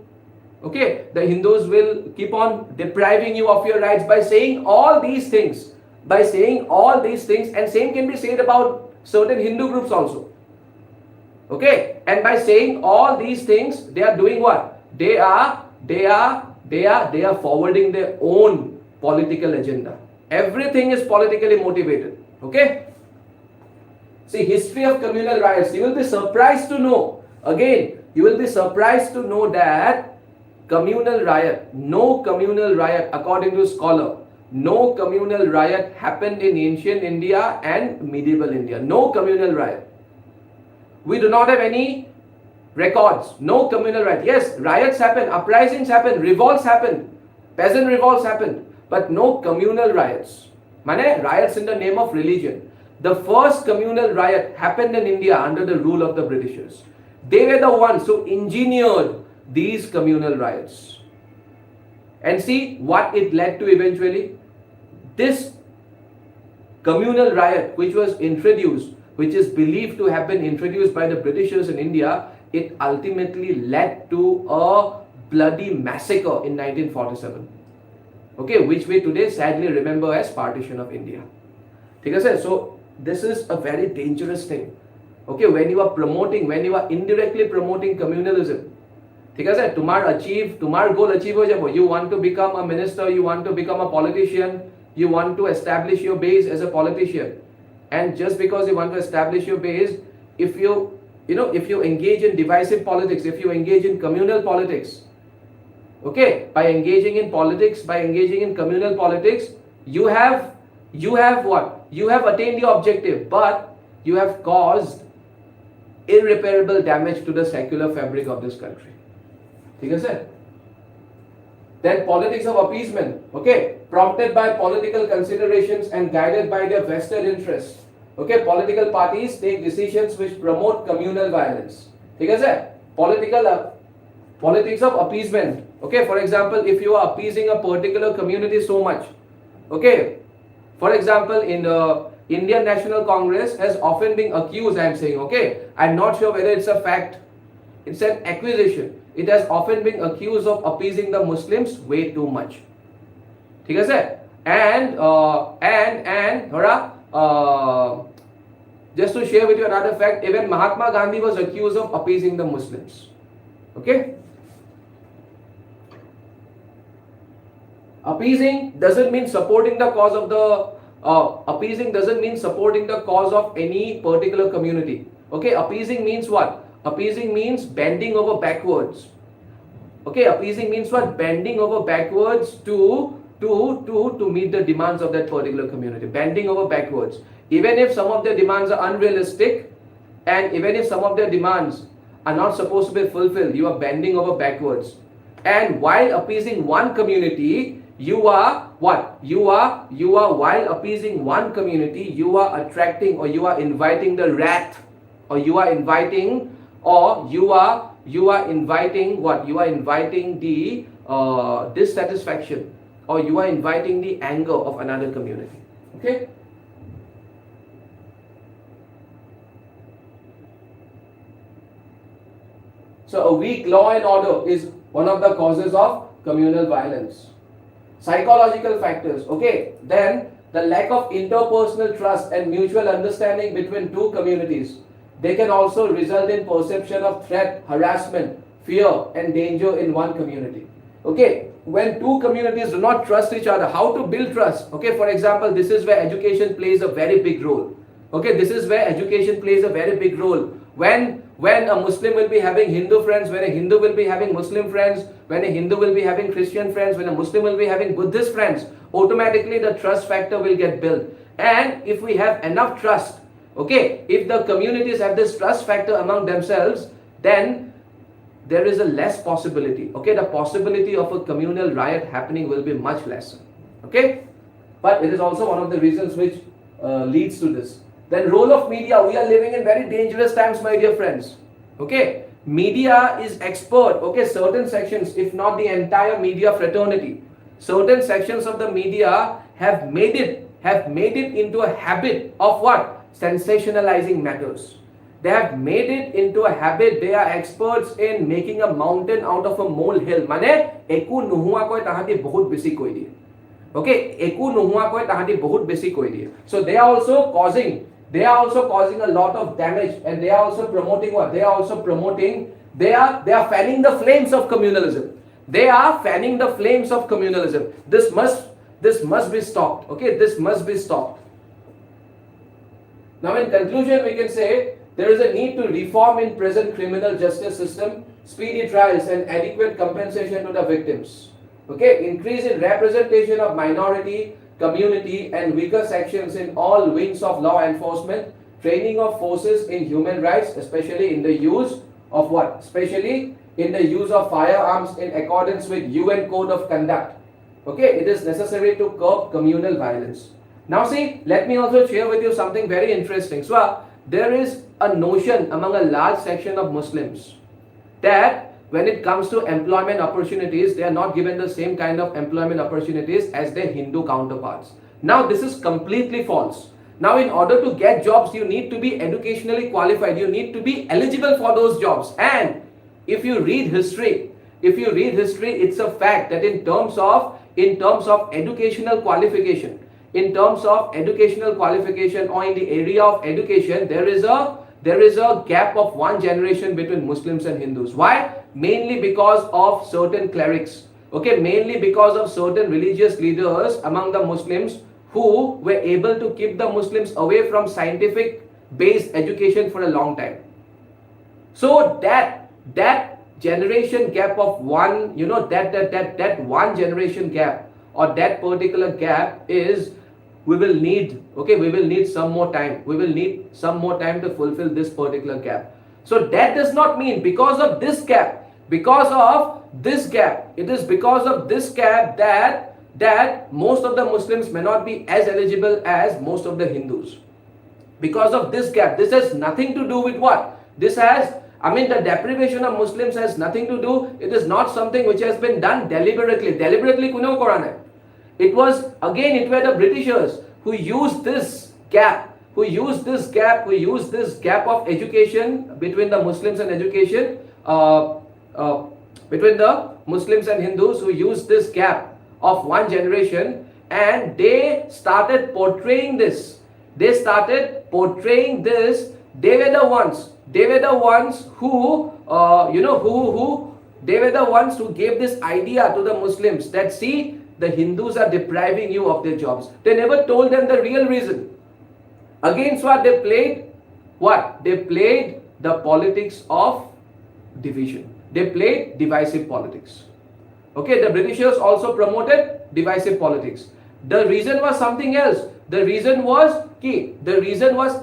Okay, the Hindus will keep on depriving you of your rights by saying all these things. By saying all these things, and same can be said about certain Hindu groups also. Okay, and by saying all these things, they are doing what? They are forwarding their own political agenda. Everything is politically motivated. Okay. See, history of communal riots. You will be surprised to know. Again, you will be surprised to know that communal riot, no communal riot, according to scholar, no communal riot happened in ancient India and medieval India. No communal riot. We do not have any records. No communal riot. Yes, riots happen, uprisings happen, revolts happen, peasant revolts happen, but no communal riots. Mane, riots in the name of religion. The first communal riot happened in India under the rule of the Britishers. They were the ones who engineered these communal riots. And see what it led to eventually. This communal riot which was introduced, which is believed to have been introduced by the Britishers in India, it ultimately led to a bloody massacre in 1947. Okay, which we today sadly remember as partition of India. So this is a very dangerous thing. Okay, when you are indirectly promoting communalism, तुम्हारा goal achieve हो जाए. You want to become a minister, you want to become a politician, you want to establish your base as a politician, and just because you want to establish your base, if you engage in divisive politics, if you engage in communal politics, okay, by engaging in politics, by engaging in communal politics, you have what? You have attained your objective, but you have caused irreparable damage to the secular fabric of this country. Then politics of appeasement, okay, prompted by political considerations and guided by their vested interests. Okay, political parties take decisions which promote communal violence. Politics of appeasement. Okay, for example, if you are appeasing a particular community so much, okay, for example, in the Indian National Congress has often been accused, I am saying, okay, I'm not sure whether it's a fact, it's an accusation. It has often been accused of appeasing the Muslims way too much. And just to share with you another fact, even Mahatma Gandhi was accused of appeasing the Muslims. Okay? Appeasing doesn't mean supporting the cause of the appeasing doesn't mean supporting the cause of any particular community. Okay, appeasing means what? Appeasing means bending over backwards. Okay, appeasing means what? Bending over backwards to meet the demands of that particular community. Bending over backwards. Even if some of their demands are unrealistic, and even if some of their demands are not supposed to be fulfilled, you are bending over backwards. And while appeasing one community, you are what? You are while appeasing one community, you are attracting, or you are inviting the wrath, or you are inviting, or you are inviting what? You are inviting the dissatisfaction, or you are inviting the anger of another community. Okay? So a weak law and order is one of the causes of communal violence. Psychological factors. Okay, then the lack of interpersonal trust and mutual understanding between two communities. They can also result in perception of threat, harassment, fear and danger in one community. Okay, when two communities do not trust each other, how to build trust? Okay, for example, this is where education plays a very big role. Okay, this is where education plays a very big role. When a Muslim will be having Hindu friends, when a Hindu will be having Muslim friends, when a Hindu will be having Christian friends, when a Muslim will be having Buddhist friends, automatically the trust factor will get built. And if we have enough trust, okay, if the communities have this trust factor among themselves, then there is a less possibility. Okay, the possibility of a communal riot happening will be much lesser. Okay, but it is also one of the reasons which leads to this. Then role of media. We are living in very dangerous times, my dear friends. Okay, media is expert. Okay, certain sections, if not the entire media fraternity, certain sections of the media have made it into a habit of what? Sensationalizing matters. They have made it into a habit. They are experts in making a mountain out of a molehill. Mane eku nuhua koi tahati bahut besi koi diye. Okay, eku nuhua koi tahati bahut besi koi diye. So they are also causing a lot of damage, and they are also promoting what? They are fanning the flames of communalism. They are fanning the flames of communalism. This must be stopped. Okay, this must be stopped. Now in conclusion, we can say there is a need to reform in present criminal justice system, speedy trials and adequate compensation to the victims. Okay, increase in representation of minority, community and weaker sections in all wings of law enforcement, training of forces in human rights, especially in the use of what? Especially in the use of firearms in accordance with UN Code of Conduct. Okay, it is necessary to curb communal violence. Now see, let me also share with you something very interesting. So there is a notion among a large section of Muslims that when it comes to employment opportunities, they are not given the same kind of employment opportunities as their Hindu counterparts. Now this is completely false. Now in order to get jobs, you need to be educationally qualified. You need to be eligible for those jobs. And if you read history, it's a fact that in terms of educational qualification, or in the area of education, there is a gap of one generation between Muslims and Hindus. Why? Mainly because of certain clerics. Okay, mainly because of certain religious leaders among the Muslims who were able to keep the Muslims away from scientific based education for a long time. So that generation gap of one, that one generation gap, or that particular gap is, we will need some more time. We will need some more time to fulfill this particular gap. So that does not mean because of this gap, it is because of this gap that most of the Muslims may not be as eligible as most of the Hindus. Because of this gap, this has nothing to do with what? The deprivation of Muslims has nothing to do, it is not something which has been done deliberately. Kuno Korana. It were the Britishers who used this gap of education between the Muslims and education, between the Muslims and Hindus, who used this gap of one generation, and they started portraying this. They were the ones who gave this idea to the Muslims that see, the Hindus are depriving you of their jobs. They never told them the real reason. Against what they played? What? They played the politics of division. They played divisive politics. Okay, the Britishers also promoted divisive politics. The reason was something else. The reason was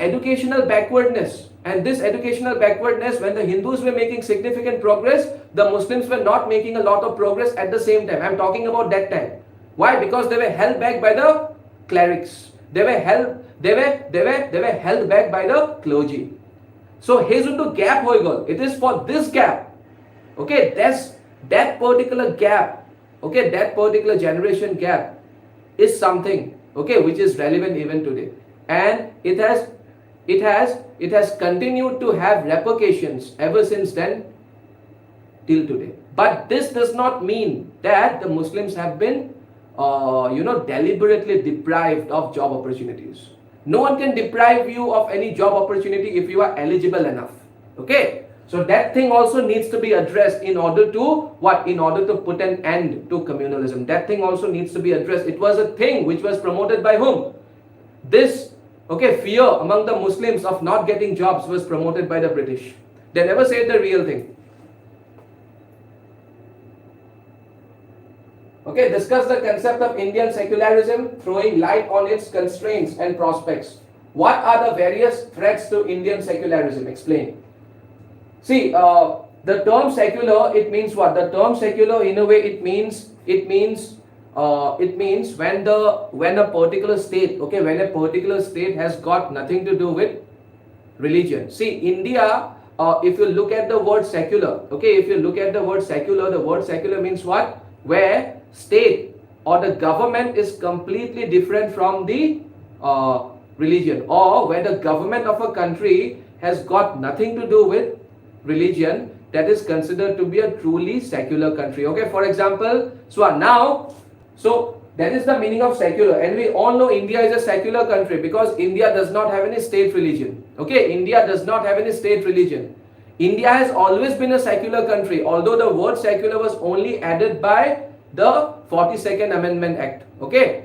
educational backwardness. And this educational backwardness, when the Hindus were making significant progress, the Muslims were not making a lot of progress at the same time. I'm talking about that time. Why? Because they were held back by the clerics. They were held back by the clergy. So here's into gap hoigol. It is for this gap. Okay, that particular gap. Okay, that particular generation gap is something, okay, which is relevant even today, and it has continued to have repercussions ever since then till today. But this does not mean that the Muslims have been deliberately deprived of job opportunities. No one can deprive you of any job opportunity if you are eligible enough. Okay, so that thing also needs to be addressed in order to what? In order to put an end to communalism. That thing also needs to be addressed. It was a thing which was promoted by whom? This, okay, fear among the Muslims of not getting jobs was promoted by the British. They never said the real thing. Okay, discuss the concept of Indian secularism, throwing light on its constraints and prospects. What are the various threats to Indian secularism? Explain. See, the term secular, it means what? The term secular, in a way, it means when a particular state, okay, when a particular state has got nothing to do with religion. See, India, if you look at the word secular, okay, if you look at the word secular means what? Where state or the government is completely different from the religion, or where the government of a country has got nothing to do with religion, that is considered to be a truly secular country. Okay, for example, so that is the meaning of secular, and we all know India is a secular country because India does not have any state religion. Okay, India does not have any state religion. India has always been a secular country, although the word secular was only added by the 42nd Amendment Act. Okay,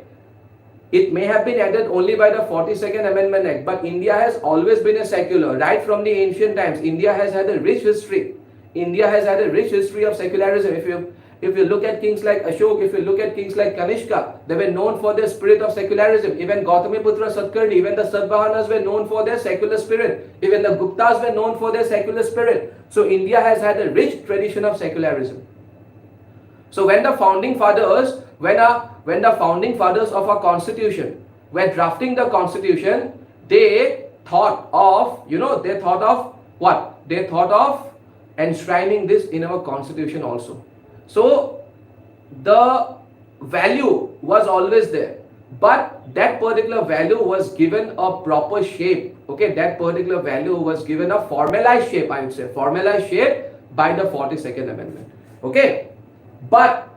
it may have been added only by the 42nd Amendment Act, but India has always been a secular. Right from the ancient times, India has had a rich history. India has had a rich history of secularism. If you look at kings like Ashok, if you look at kings like Kanishka, they were known for their spirit of secularism. Even Gautamiputra Satkarni, even the Satvahanas were known for their secular spirit. Even the Guptas were known for their secular spirit. So India has had a rich tradition of secularism. So when the founding fathers, when the founding fathers of our constitution were drafting the constitution, they thought of, what? They thought of enshrining this in our constitution also. So the value was always there, but that particular value was given a proper shape. Okay, that particular value was given a formalized shape, I would say, formalized shape by the 42nd Amendment. Okay, but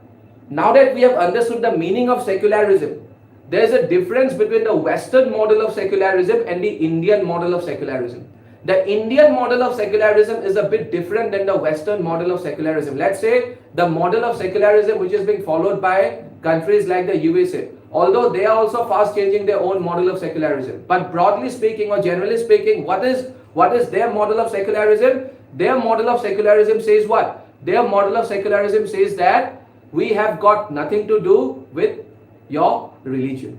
now that we have understood the meaning of secularism, there is a difference between the Western model of secularism and the Indian model of secularism. The Indian model of secularism is a bit different than the Western model of secularism. Let's say the model of secularism which is being followed by countries like the USA, although they are also fast changing their own model of secularism. But broadly speaking or generally speaking, what is their model of secularism? Their model of secularism says what? Their model of secularism says that we have got nothing to do with your religion.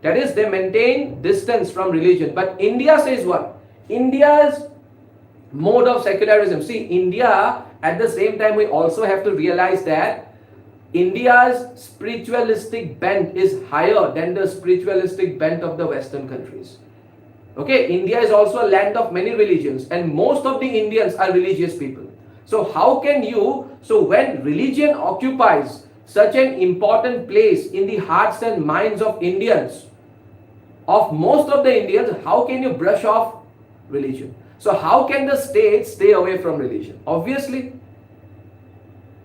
That is, they maintain distance from religion. But India says what? India's mode of secularism. See, India, at the same time, we also have to realize that India's spiritualistic bent is higher than the spiritualistic bent of the Western countries. Okay, India is also a land of many religions, and most of the Indians are religious people. So how can you, when religion occupies such an important place in the hearts and minds of Indians, of most of the Indians, how can you brush off religion? So how can the state stay away from religion? Obviously,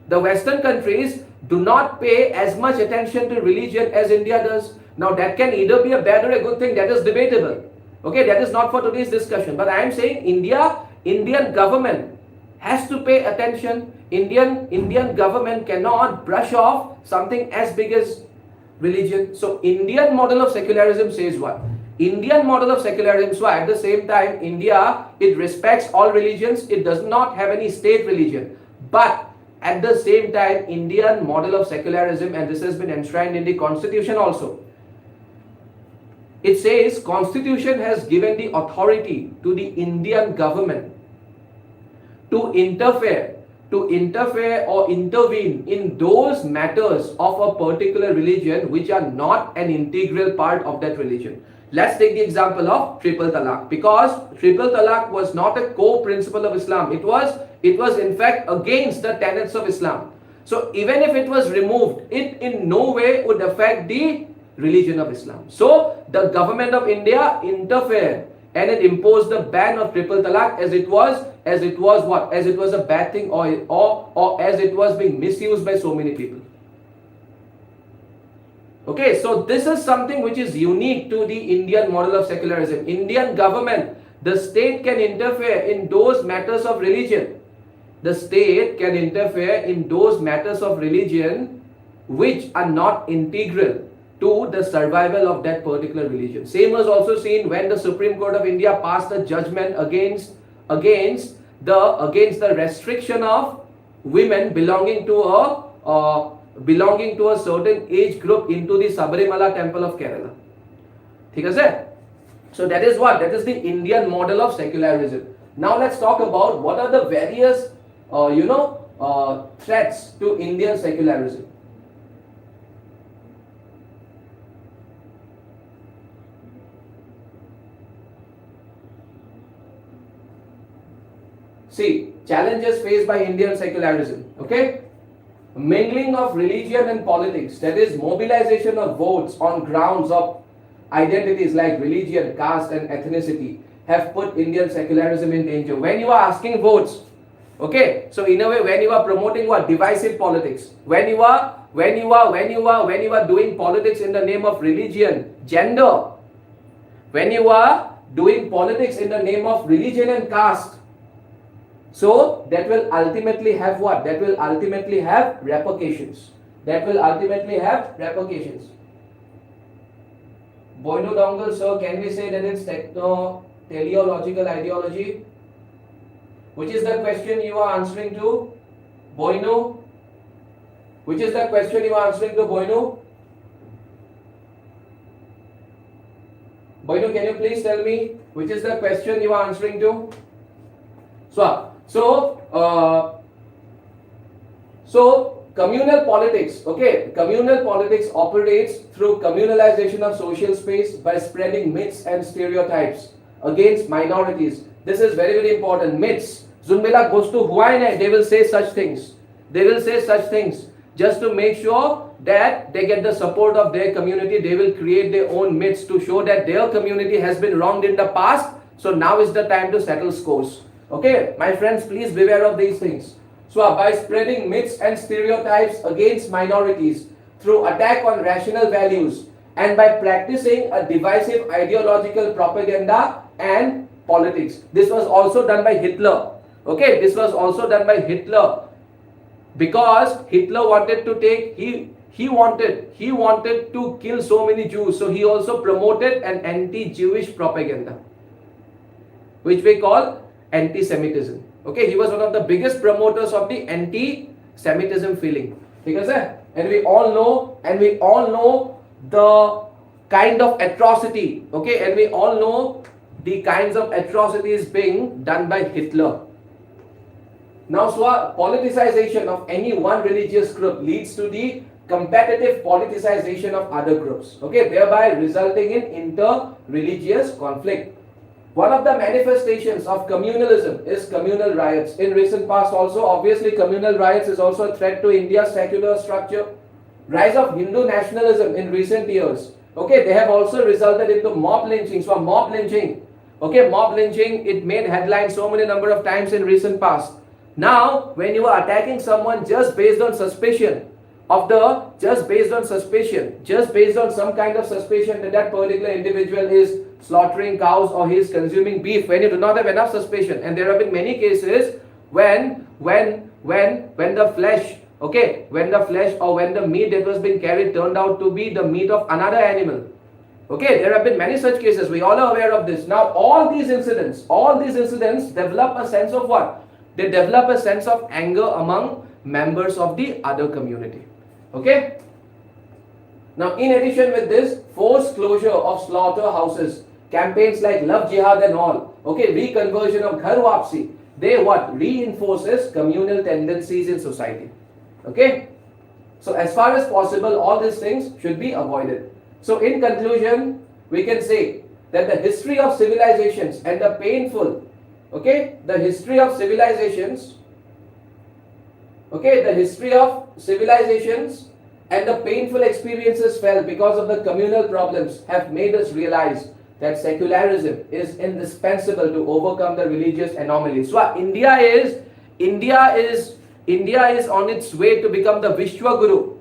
the Western countries do not pay as much attention to religion as India does. Now that can either be a bad or a good thing, that is debatable. Okay, that is not for today's discussion. But I am saying Indian government has to pay attention. Indian government cannot brush off something as big as religion. So Indian model of secularism says what? Indian model of secularism, so at the same time, India, it respects all religions, it does not have any state religion. But at the same time, Indian model of secularism, and this has been enshrined in the constitution also, it says constitution has given the authority to the Indian government to interfere or intervene in those matters of a particular religion which are not an integral part of that religion. Let's take the example of triple talaq, because triple talaq was not a core principle of Islam. It was in fact against the tenets of Islam. So even if it was removed, it in no way would affect the religion of Islam. So the government of India interfered and it imposed the ban of triple talaq as it was what? As it was a bad thing, or as it was being misused by so many people. Okay, so this is something which is unique to the Indian model of secularism. Indian government, the state can interfere in those matters of religion. The state can interfere in those matters of religion which are not integral to the survival of that particular religion. Same was also seen when the Supreme Court of India passed a judgment against the restriction of women belonging to a certain age group into the Sabarimala temple of Kerala. ठीक है sir? So that is what? That is the Indian model of secularism. Now let's talk about what are the various threats to Indian secularism. See, challenges faced by Indian secularism. Okay? Mingling of religion and politics, that is mobilization of votes on grounds of identities like religion, caste and ethnicity, have put Indian secularism in danger. When you are asking votes, okay, so in a way, when you are promoting what? Divisive politics, when you are doing politics in the name of religion, gender, when you are doing politics in the name of religion and caste, so that will ultimately have what? That will ultimately have repercussions. Boinu Dongle, sir, can we say that it's teleological ideology? Which is the question you are answering to? Boinu? Which is the question you are answering to, Boinu? Boinu, can you please tell me which is the question you are answering to? So communal politics, okay, communal politics operates through communalization of social space by spreading myths and stereotypes against minorities. This is very, very important. Myths. Zunbela goes to Huayne, they will say such things. Just to make sure that they get the support of their community. They will create their own myths to show that their community has been wronged in the past. So now is the time to settle scores. Okay, my friends, please beware of these things. So by spreading myths and stereotypes against minorities through attack on rational values and by practicing a divisive ideological propaganda and politics. This was also done by Hitler. Okay, this was also done by Hitler, because Hitler wanted to take, he wanted to kill so many Jews. So he also promoted an anti-Jewish propaganda, which we call anti-Semitism. Okay, he was one of the biggest promoters of the anti-Semitism feeling. Because and we all know the kind of atrocity. Okay, and we all know the kinds of atrocities being done by Hitler. Now, so politicization of any one religious group leads to the competitive politicization of other groups. Okay, thereby resulting in inter-religious conflict. One of the manifestations of communalism is communal riots. In recent past also, obviously communal riots is also a threat to India's secular structure. Rise of Hindu nationalism in recent years. Okay, they have also resulted into mob lynching. So mob lynching, okay, mob lynching, it made headlines so many number of times in recent past. Now, when you are attacking someone just based on suspicion, just based on some kind of suspicion that that particular individual is slaughtering cows or he is consuming beef, when you do not have enough suspicion, and there have been many cases when the flesh Okay, when the flesh or when the meat that was being carried turned out to be the meat of another animal. Okay, there have been many such cases. We all are aware of this. Now, all these incidents develop a sense of what? They develop a sense of anger among members of the other community. Okay. Now, in addition with this, forced closure of slaughterhouses, campaigns like Love Jihad and all, okay, reconversion of Ghar Wapsi, they what? Reinforces communal tendencies in society. Okay. So, as far as possible, all these things should be avoided. So, in conclusion, we can say that the history of civilizations and the painful, okay, the history of civilizations, okay, the history of civilizations and the painful experiences felt because of the communal problems have made us realize that secularism is indispensable to overcome the religious anomalies. So India is on its way to become the Vishwa Guru.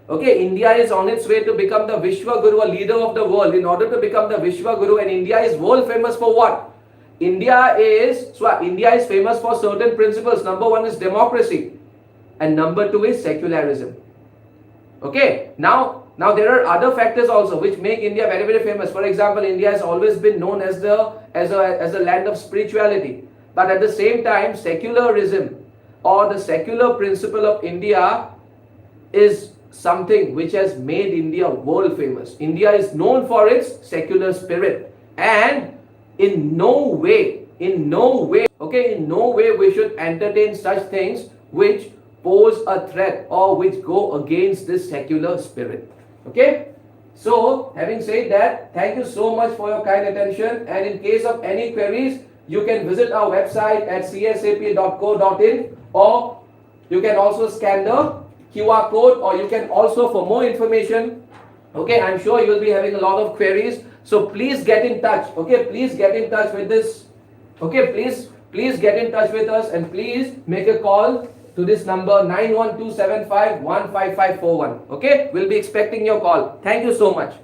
Okay, India is on its way to become the Vishwa Guru, a leader of the world. In order to become the Vishwa Guru, and India is world famous for what? India is famous for certain principles. Number one is democracy, and number two is secularism. Okay, now there are other factors also which make India very, very famous. For example, India has always been known as a land of spirituality. But at the same time, secularism or the secular principle of India is something which has made India world famous. India is known for its secular spirit, and in no way we should entertain such things which pose a threat or which go against this secular spirit. Okay, so having said that, thank you so much for your kind attention, and in case of any queries, you can visit our website at csap.co.in, or you can also scan the QR code, or you can also, for more information, okay, I'm sure you will be having a lot of queries, so please get in touch. Okay, please get in touch with this. Okay, please get in touch with us, and please make a call to this number 91275 15541. Okay, we'll be expecting your call. Thank you so much.